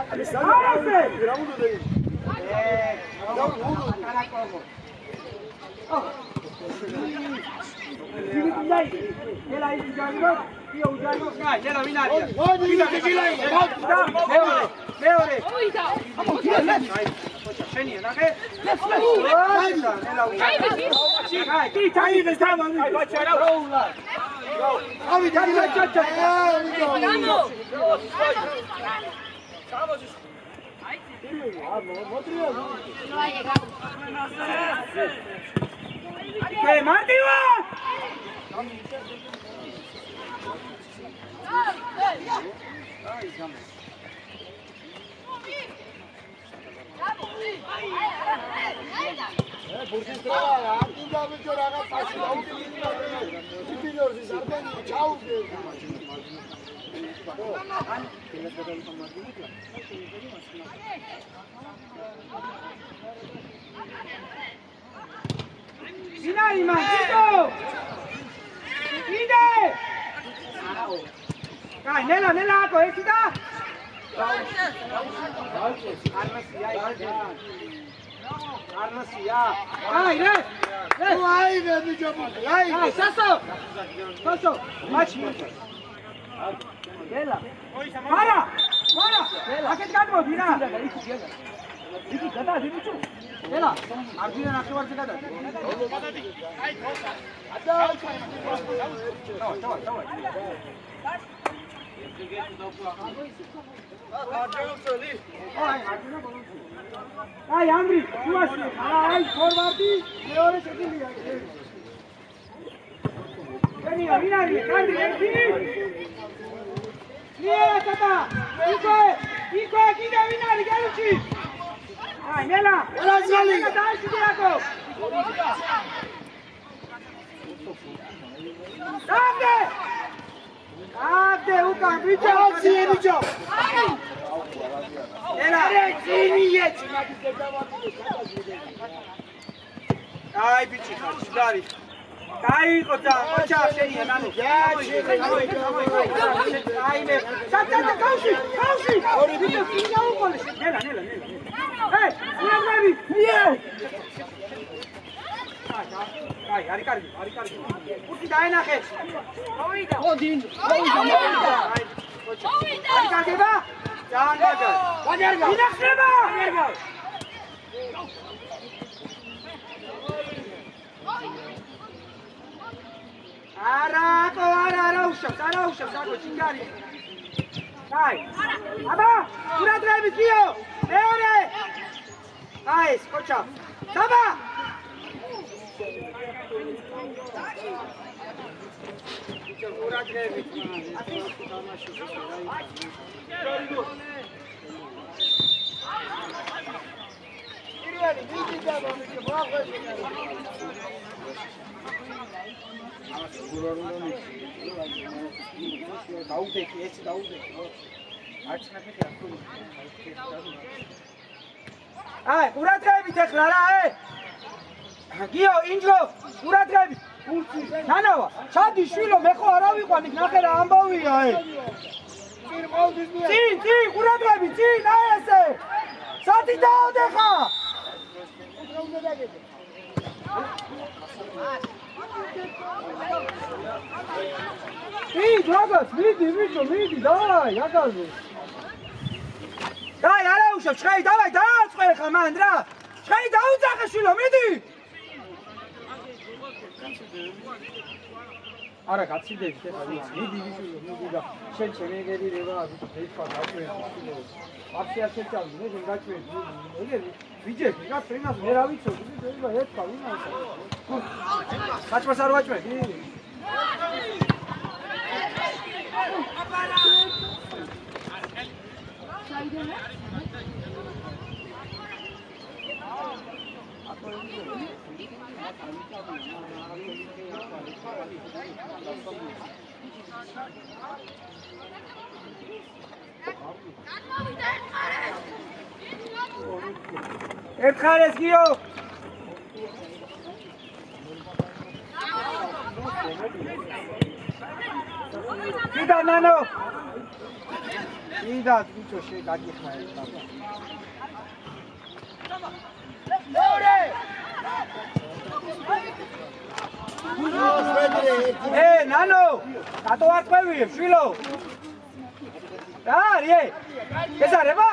¡Que Martiva! Finali, Martito! Ide! Dai, nella, coesita! Arnasia! Dai, re! Vai, vedi giocare! Vai! Sasso! Maci! Bella! Para! Anche cadro, Dina! Diki, gada, Diki, chu! Bella! Arjuna nakshwar se gada! Ai, Andri, tu así, ai, forwardi, meore second liya. Veni, Andri, veni. Niela tata, iko, kide vinari, galuchi. Ai, nela, Zali. Dai sidirako. Dai, uka, bicho. Ai, bici, dai. Dai, kocha, sheni, nanu. Ai, me. Tata, kaushi. Bicho, kinga ukol. Nela. Hey, Nabi. Yeah. Ai, arikari. Uti dai na khe. Oida. Odin. Arikari ba. Jaan bajar. Inakseba. არაუშავს აგო ჩინგარი. აი. აბა, ყურადღებით გიო. მეორე. აი, კოჩა. დაბა. ყურადღებით. თამაშობს რა იგი. პირველი მიდი და მოახვეჭე. დაუდეკი, ეს დაუდეკი. არც ნახეთ ახლა. აი, ყურადღებით ახლა რა, გიო, ინჯო, ყურადღებით. ნანავა, ჩადი შვილო, მე ხო არა ვიყვანით, ნახე რა ამბავია, წინ ყავდის მე. წინ, ყურადღებით, წინ, აი ესე. სადი დაოდეხა. რა უნდა დაგეთე? რაგაც, მიდი, მიდი, დაი, აგაზე. დაი, არაუშავ, ჩხეი, დავაი, დააწყე ხა მან რა. ჩხეი დაუძახე შვილო, მიდი. არა, გაცილდები ხა ვიცი, მიდი და შენ შემეგერი რევა, ვიწყა გაჭვენ შვილო. ვაფშე არ შეჭამდი, მე შენ გაჭვენ. ეგ ვიჯექი, რა ფრენას მე რა ვიცოდი, შეიძლება ერთხა ვინა ისე. საჭმას არ ვაჭმები? ერთხარეს გიო. დიდა ნანო. დიდა ბიჭო შეგაგიხნა ერთხა. მეორე. ნანო, რატო არ ყვევი, შვილო? რა არის? ესარება?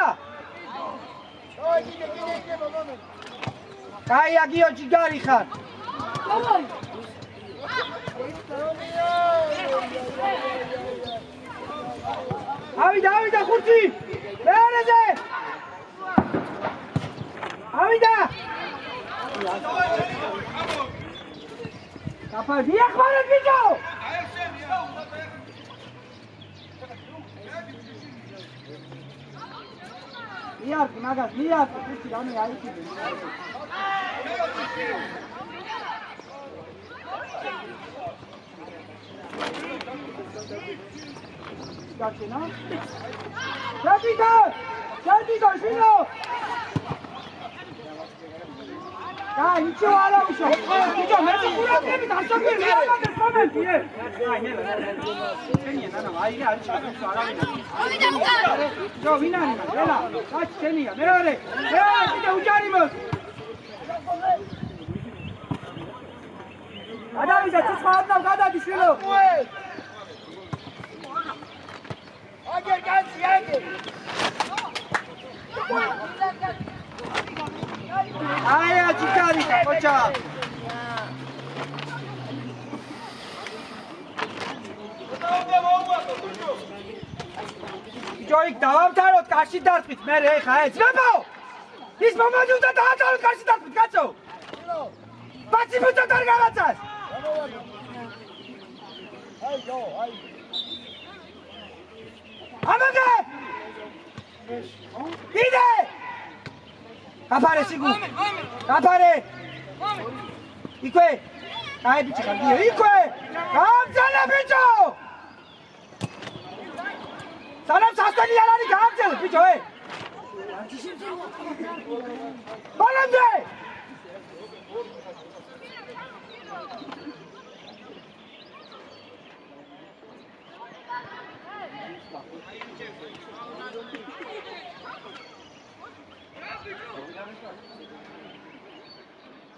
კაია გიო ჯიგარი ხარ. ავიდა ხურცი. მეორეზე. ავიდა. კაფა დიახმარეთ ბიჭო. მიარკი მაგას, მიარკი, ხურცი რამე აიქიდე. გაჩენა? ჩადიდო, შვილო! იჩო არაუშო! იჩო, მე ყურადღებით არ ჩაგვი, მე ამადეს მომენტი, აი, ნელა. შენია, ნანა, აი, არის ჩაგუს არავინ. ავიდა უკან! ჯო, ვინ არის? ნელა, გაჩ შენია, მეორე, კიდე უჯარი მოს. გადავიდა, ცოცხლა ადნავ გადადი, შვილო! აგერ კაცი, აგერ. აია ჩიკარი კოჩა. ჯოიკ დავამთავროთ კარში დარტყით მე ხა ეცნებო. ის მომადი უნდა დავამთავროთ კარში დარტყით კაცო. ბაცი მუწოთ არ გავაცას. აი ჯო, აი. ამაგე! იდე! გაფარე სიგუ. გაფარე. იქვე. აი ბიჭი ხარდიო, იქვე. გამძალე ბიჭო! სანამ სასტენი არ არის გამძალე ბიჭო, ბოლომდე!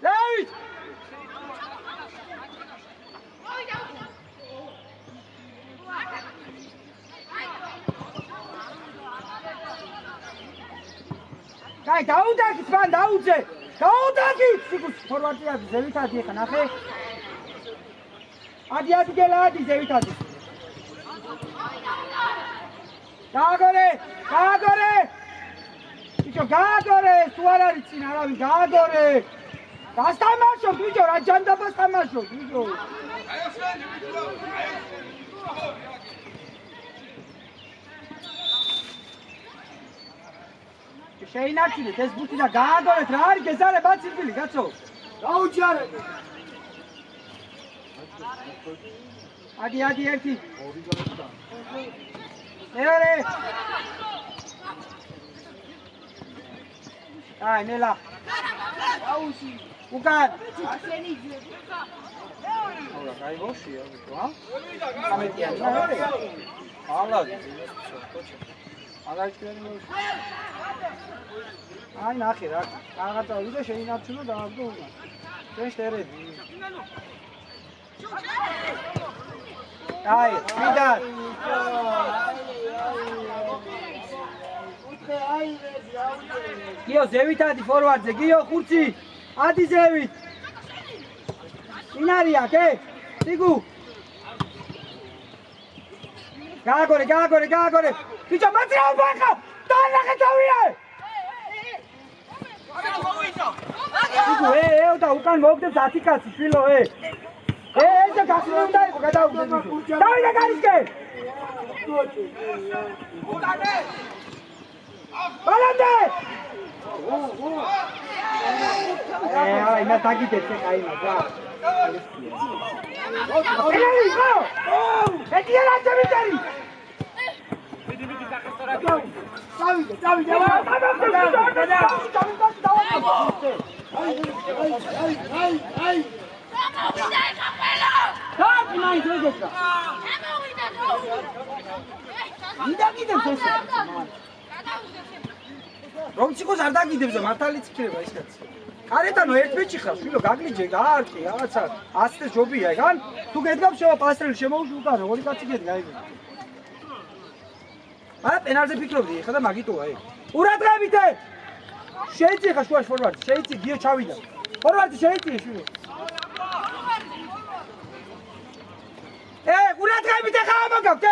David! Dai, დაუდაგით მან დაუძე. დაუდაგით! სიგუს ფორვარდია ზევითადი ხა ნახე. ადი გელადი ზევითადი. გააგორე! ბიჭო, გააგორე! თუ არ არის წინ არავინ, გააგორე! გასტამაშო, ბიჭო, რა ჯანდაბას თამაშო, ბიჭო! შეინარჩუნეთ ეს ბურთი და გააგორეთ, რა არის გეზარება ციფილი, კაცო? გაუჯარეთ. ადი ერთი. მეორე. აი, ნელა. აუში. უკან. აულა, კაი ბოშია, ბიჭო, ა? ამეტიანი. ალაგი, კოჩა. ალაგი ჩვენი. აი, ნახე რა. რაღაცა ვიდე შეინარჩუნო და აღდგო უკან. ჩვენ შტერები. აი, ვიდა. გიო ზევით ადი ფორვარდზე, გიო ხურცი. ადი ზევით. ინარია, კე? სიგუ. გააგორე. ბიჭო, მაძრაობა ხა. დაანახე თავია. სიგუ, და უკან მოგდებს 10 კაცი, შვილო, ეს გასული უნდა იყო, გადაუგდე ბიჭო. დავიდა გარისკენ. ბალანდე! აი, მე დაგიდეთ აი მაგა. ელელი, ხო! ეთია რა შემიწერი? მიდი დახესტარა. წავიდე. აი. დაიწყო ძეგეჭა. მიდაგიდებს ეს. რომჩიკოს არ დაგიდებს და მართალიც იქნება ეს კაცი. კარეთანო ერთ მეჩი ხარ, შვილო, გაგლიჯე, გაარტყი, რაღაცა 100-ს ჯობია, ეგან? თუ გედგამ შევა პასტრელი შემოუშვი უკანა, ორი კაცი გედგა, აი. არა, პენალზე ფიქრობდი, ეხლა და მაგიტოა, ყურადღებით! შეიცი ხა შუაში ფორვარდი, შეიცი, გიო ჩავიდა. ფორვარდი შეიცი, შვილო. ყურადღებით ხა ამაგავთ,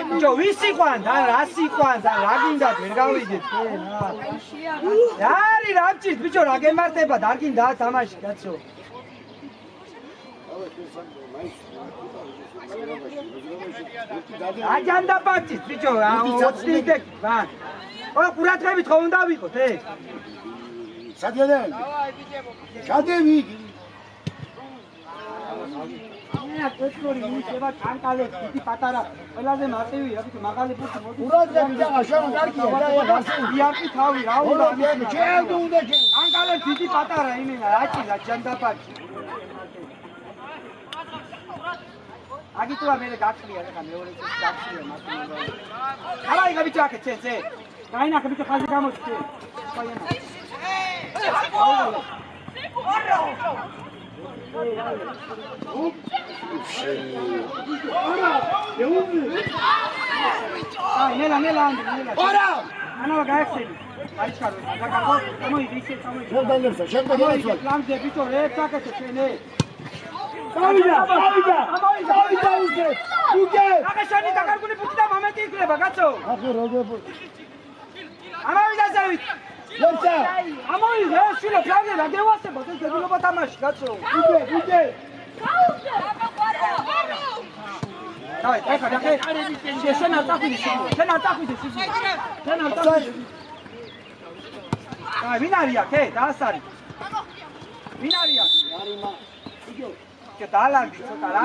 ბიჭო, ვის იყვანთ, ან რას იყვანთ, ან რა გინდათ, ვერ გავიგეთ, რა არის, რა გჭირთ, ბიჭო, რა გემართებათ, არ გინდა თამაში, კაცო. რა ჯანდაბაცით, ბიჭო, 20 დეკ, ბან. ყურადღებით ხო უნდა ვიყოთ, სადიადე? გადევიდი. რა კეთური მუშება კანკალებს, დიდი პატარა, ყველაზე მარტივია, ბიჭო, მაღალი ბურთი მოდი. ყურადღებით და შენ კარგია, დიარტი თავი, რა უნდა ამის. შეგვუნდა შენ. კანკალებს დიდი პატარა იმენა, რაჭილა ჯანდაბაცი. აგიტოა მე გაქრია რა მეორე წელს გაქრია მასწავლებელი. არა იგა ბიჭო აქეთ წე. გაინახე ბიჭო ხაზი გამოჩე. ხაინა. აი ნელა. არა! ანა გაიხსენი. აიჩარო, დაგაგო, გამოიდი ისე გამოიდი. შენ დაგერსა. ლამზე ბიჭო რე წაკეთე შენე. დავიდა. უკვე. აგა შენი დაგარგული ბუთი და მომენტი იქნება, კაცო. ახლა როგორ ამავიდა ზევით. ლორცა. ამოვიდა, შვილო, ფლავზე რა გევასებოთ, ეს დებილობა თამაში, კაცო. უკვე. დავით, ეხლა დახე. შენ არ წახვიდე შენ. შენ არ წახვიდე. აი, ვინ არია, ქე, დაასარი. ვინ არია? არიმა. και τα άλλα αντίξωτα, τα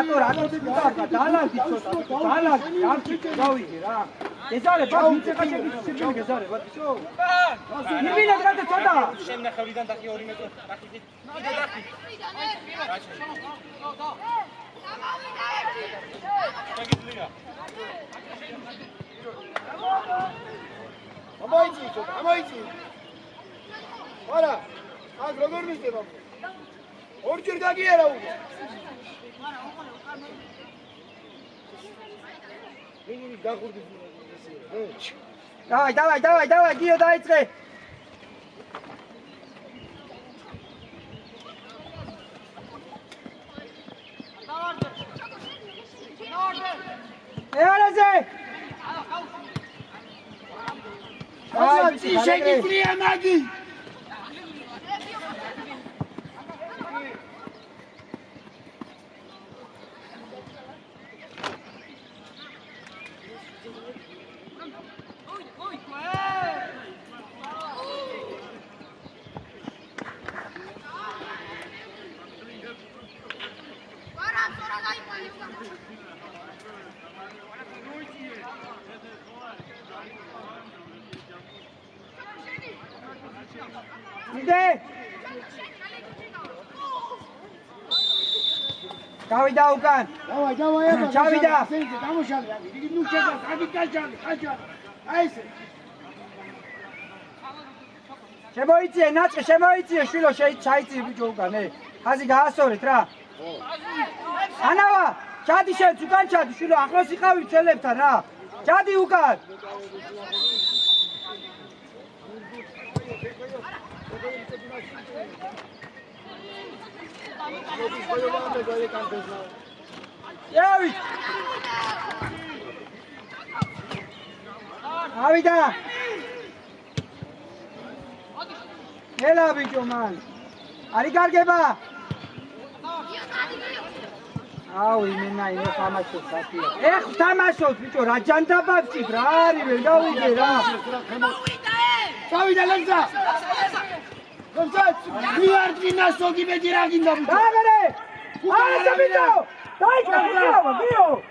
άλλα αντίξωτα, τα გავიგე რა. გეზარე, ბა, ვიცეხა შეგიცი, გეზარე, ბა, ისო. იმინა კაცო ცოტა. შემნახევრიდან დახი 2 მეტრი, დახი. დახი. ამოიცი. არა, აქ როგორ მისდება? ორჯერ გაგიერა უკვე. Давай, Гио, დაიწყე. ეარაზე. აი, შეგიძლია მაგი. გავიდა უკან. დავაი, აბა. ჩავიდა. დამუშავე. იგი ნუ შედა, კაჭალი. აი ესე. შემოიწიე, ნაწყე, შემოიწიე, შვილო, ჩაიწიე ბიჭო უკან, ხაზი გაასწორეთ რა. ანავა, ჩადი შენც უკან ჩადი, შვილო, ახლოს იყავი ცელებთან რა. ჩადი უკან. Yavi! Avida! Ela bicho man. Ari kargeba. Au, imena tamaşot sati. Tamaşot bicho ra jandabavsit ra ari ver gauide ra. Davida lenza. Miargina sogi bediragina bicho. Dagare! Ara bicho! Dai bicho, bicho.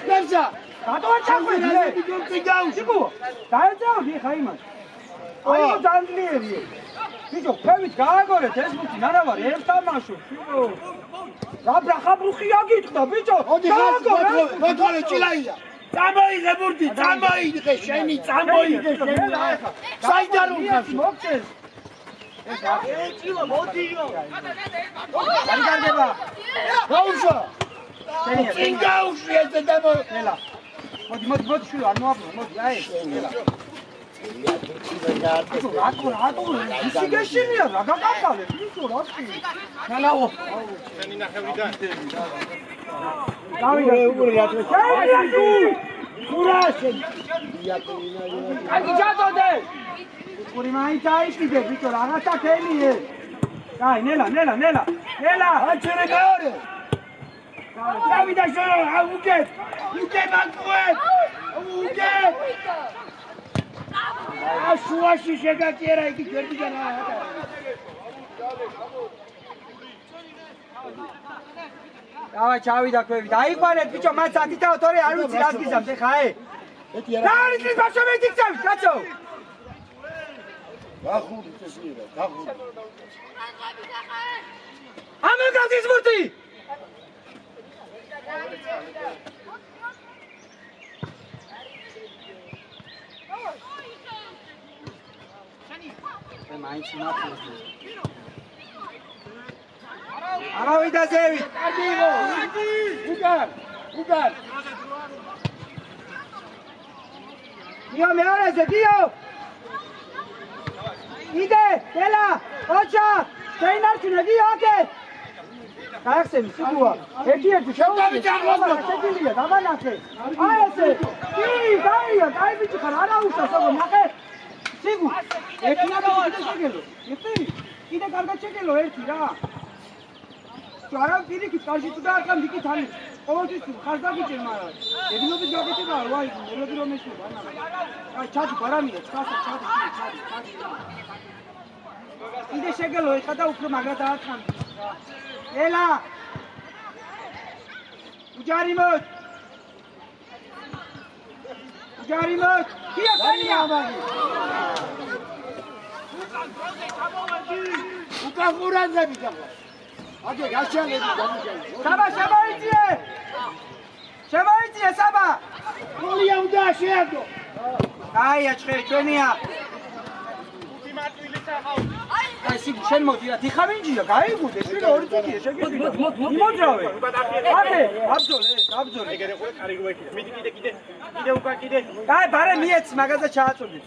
Lenza. Გადავა ჩაგვიდე. სიგაუში. დაეწევდი ხაიმას. აი ძანდლიერი. ბიჭო, ფევით გააგორეთ ეს მუთი ნარავარ ერთ თამაშო. რა ხაბრუხი აგიტყდა ბიჭო. მოთხოვე ჭილაია. წამოიღე ბურთი, წამოიღე შენი, წამოიღე შენი. საიდან უკას მოგწეს. ჭილო მოდიო. აი გარდება. გაუშო. სიგაუში ეს დაბო. ელა. მოდი შვილო არ მოაბრუნო, მოდი აი ელა. რატო ისი გეშინია რა გაკაკალე ბიჭო რა კი ნანაო შენი ნახევრიდან გავიდა უგური რატო კურაში აი ჯადოდე უგური მაინც აიშიდე ბიჭო რაღაცა თენიე აი ნელა აჩერე გაორე გავიდა შორო აუგე მანკუე უგე შუაში შეგაჭერა იგი გვერდიდან დავაი ჩავიდა ქვევით აიყვანეთ ბიჭო მათ აკითაოთ ორი არ ვიცი რას გიზამთ ეხა რა არის ის ბაშომეთ იქცევით კაცო გახური წესიერა გახური ამოგავთ ის ბურთი მაინც მათოს არავიდა ზევით კარგი იყო უკან გიო მეორეზე გიო იდე ელა ოჩა შეინარჩუნე გიო აკე გაახსენე სიგუა ერთი შევუდი შეგილია დაბანახე აი ესე კი დაია აი ბიჭო ხარ არაუშავს აბა ნახე სიგუ ერთი კიდე შეგელო კიდე კარგად შეგელო ერთი რა არა პირიქით კარში თუ დაახან დიკით არის ყოველთვის ხარ დაგიჭერ მაგრამ ედინობის გაკეთება ვაი მელოდი რომ ეშობა აი ჩადი ბარამია ჩასა ჩადი კიდე შეგელო ეხა და უფრო მაგრად დაახან ელა უჯარიმოთ კია ხანია უკან ყურანძები გახლა აგე გაშალები გამიჟალე საბა შემოიწიე საბა გოლია უნდა შეაგო აი აჩხე ჩვენია აი სი შენ მოდი რა დიხამინჯია გაიგუდე შენ ორი წუთია შეგიძლია იმოძრავე აბე აბძოლე ეგრე ხო კარგი გვექიდა მიდი კიდე უკან კიდე აი ბარე მიეც მაგაზე ჩააწოდე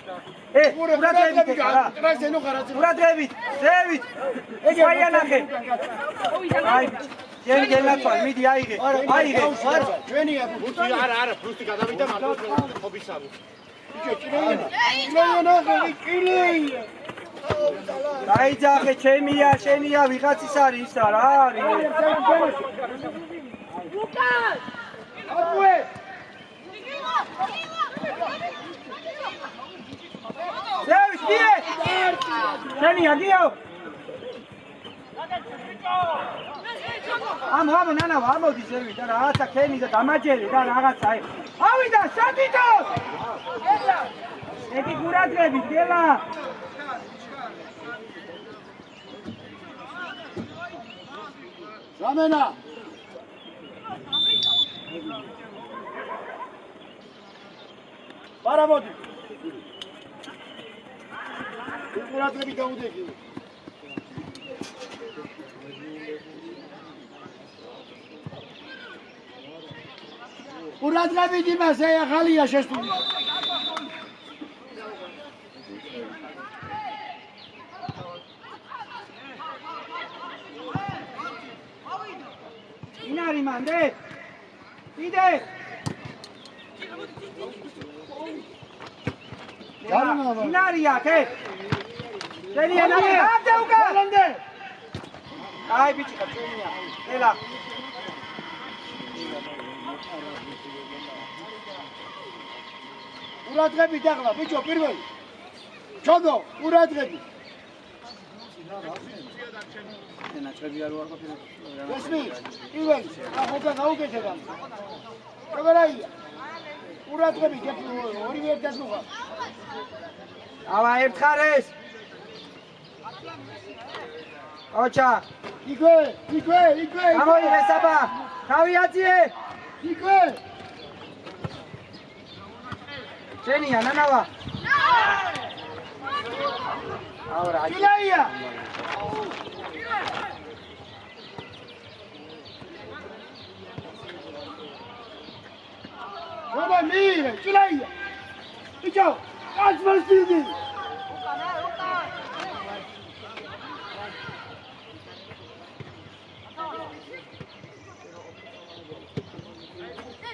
ყურადღებით რა ტრანზენო ხარაძე ყურადღებით ზევით ეგ აიანახე აი გენაცვალ მიდი აიღე ჩვენია არა ფუსტი გადავიდა მაგას ხობისავი კილეია დაიძახე ჩემია შენია ვიღაცის არის ისა რა არის ლუკას აბუე ზევის მიე შენია გიო ამ ნანა ამოდი ზევი და რაღაცა ქენი და დამაჯერი და რაღაცა აი ავიდა სათითო ეკი ყურადღებით გელა რამენა პარამოდი ყურადღებით გაუდექი ყურადღებით იმას ახალია შესწული ინარი მანდე იდე ინარია კე შენია ნახე ამდე უკა აი ბიჭი ხაჩენია ელა ყურადღებით ახლა ბიჭო პირველი ჩოგო ყურადღებით ნაჭრები არ ვარ ყოფილი გასმი პირველი ახლა გაუკეთე გამ როგორია ყურადღებით ორივე ერთად მოხარ ავა ერთხარეს ოჩა იქვე გამოიღე საბა თავი აწიე იქვე შენია ნანავა აურა კილეია Baba mire, კილეია ბიჭო კაცმასტიდი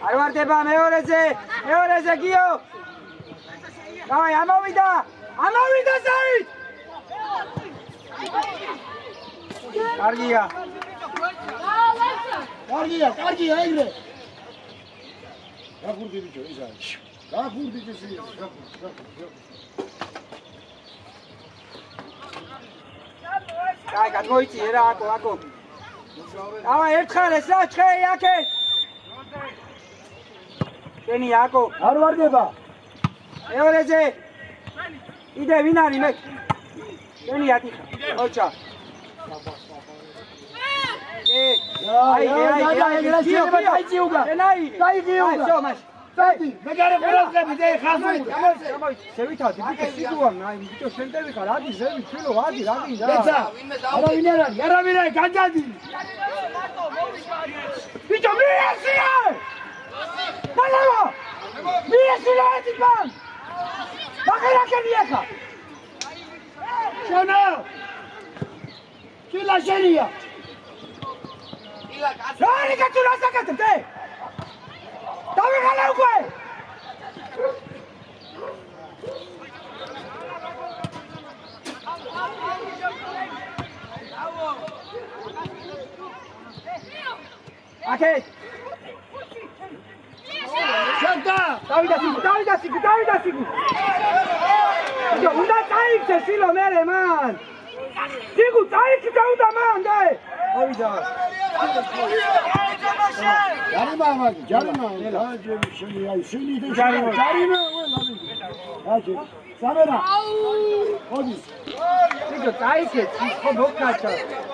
არ ვარდება მეორეზე გიო დავაი ამოვიდა ზევით კარგია ეგრე გახურდი ბიჭო ის არის გახურდი წესია კაი გადმოიწიე რა აკო დავა ერთხარეს რა ჩხეი აქე შენი აკო არ ვარდება მეორეზე იდე ვინ არის მე შენი აკითხა ოჩა აი Tati, me care ყურადღებით ე ხაზური. შევითავდი ბიჭო სიგუამ, აი ბიჭო შენდები ხარ, ადი ზევი ჩილო, ადი რა. ეცა, არავინ არ არის, განჯადი. ბიჭო მიესია! დალევა! მიესია ეთიკან! მაგერაკენი ეხა! შენო! კილა შენია! რარი კაცურას აკეთებ, დავიღალე უკვე! აკეთ! შენდა! დავიდა სიგუ! უნდა წაიქცე სილო მერე მან! სიგუ წაიქცე უნდა მან და! დავიდა! ჯარიმა მაგ, ჯარიმა. აჩი, სამერა. ხოდი. სიგუ წაიქცე, ხო მოკაჭა.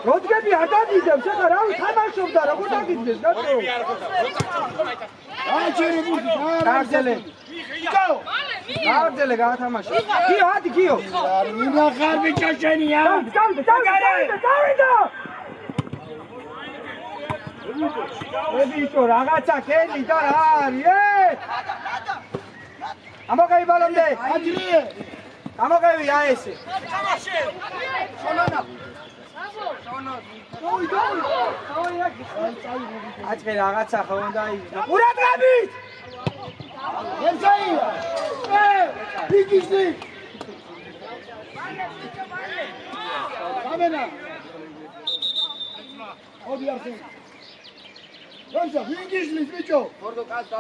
როდგები ადადიდებ, შეხა რავი თამაშობდა, როგორ დაგიძდეს, გაწო. აჩერი ბუდი, დაგძელე. გო! გაარძელე გაათამაშე. გიო, ადი გიო. ვინა ხარ ბიჭო შენია? დავიდა! ბიჭო, რაღაცა კენი და რა არის? ამოგაი ბალონდე. აჯრიე. ამოგაი აესე. შონონა. აჭე რაღაცა ხო უნდა იგო. ყურადღებით! ერთაია. ბიგიზი. გამენა. ოდი არხი. როცა ბიგიზი ბიჭო.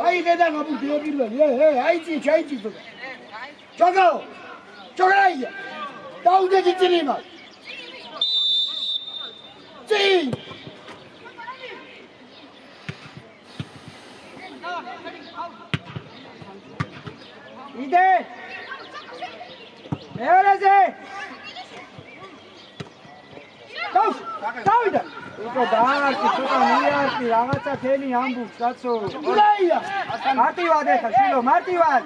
აი ხედა გაბუდი პირველი. აიცი, ჩაიცი თუ. ჩოგო. ჩოგაია. დაუდეთი წილიმა. წინ. იდე მეორეზე დავიდა უკვე დაარტი ცოტა მიარტი რაღაცა თემი ამბობს კაცო გულაია მარტივად ეხა შილო მარტივად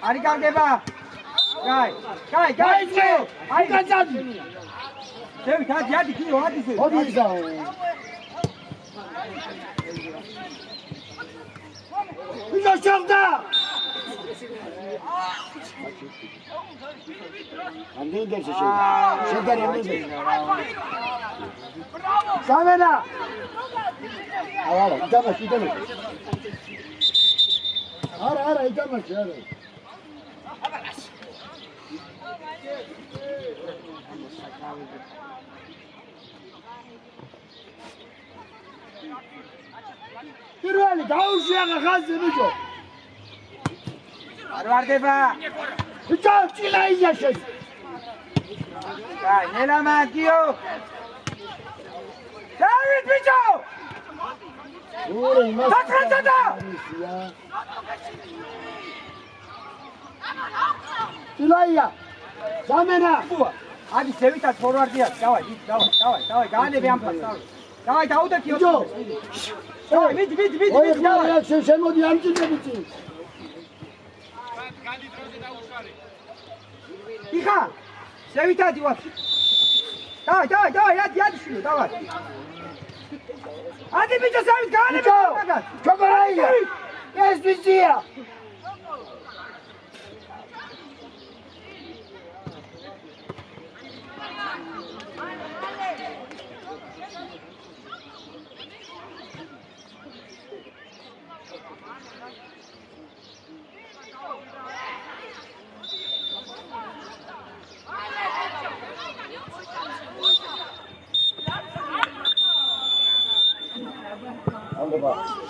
არი კარგება გაი აი კაცადი შევით ადი კილო ადი ოდი ისაო ვიზა შევდა ამდენდეს შედარი ამდენდეს გამენა არა იტამაში არა იტამაში არა პირველი გაუშიაღა ხაზზე ბიჭო არ ვარდება ბიჭო ჭილაია შენ აი ნელა მაგიო დავით ბიჭო ორი მას დაკრეცდა ჭილაია გამენა ადი შევიტა ფორვარდია დავай გაანები ამ ფასს დავай დაუდე კიო დავай ვიდი დავай შენ მოდი ამჭიდები წინ იხა შევიტადი ვარ დავай ადი შილო დავай ადი ბიჭო შევით გაანები ჩოგორაია ეს ბიჭია Anda bak.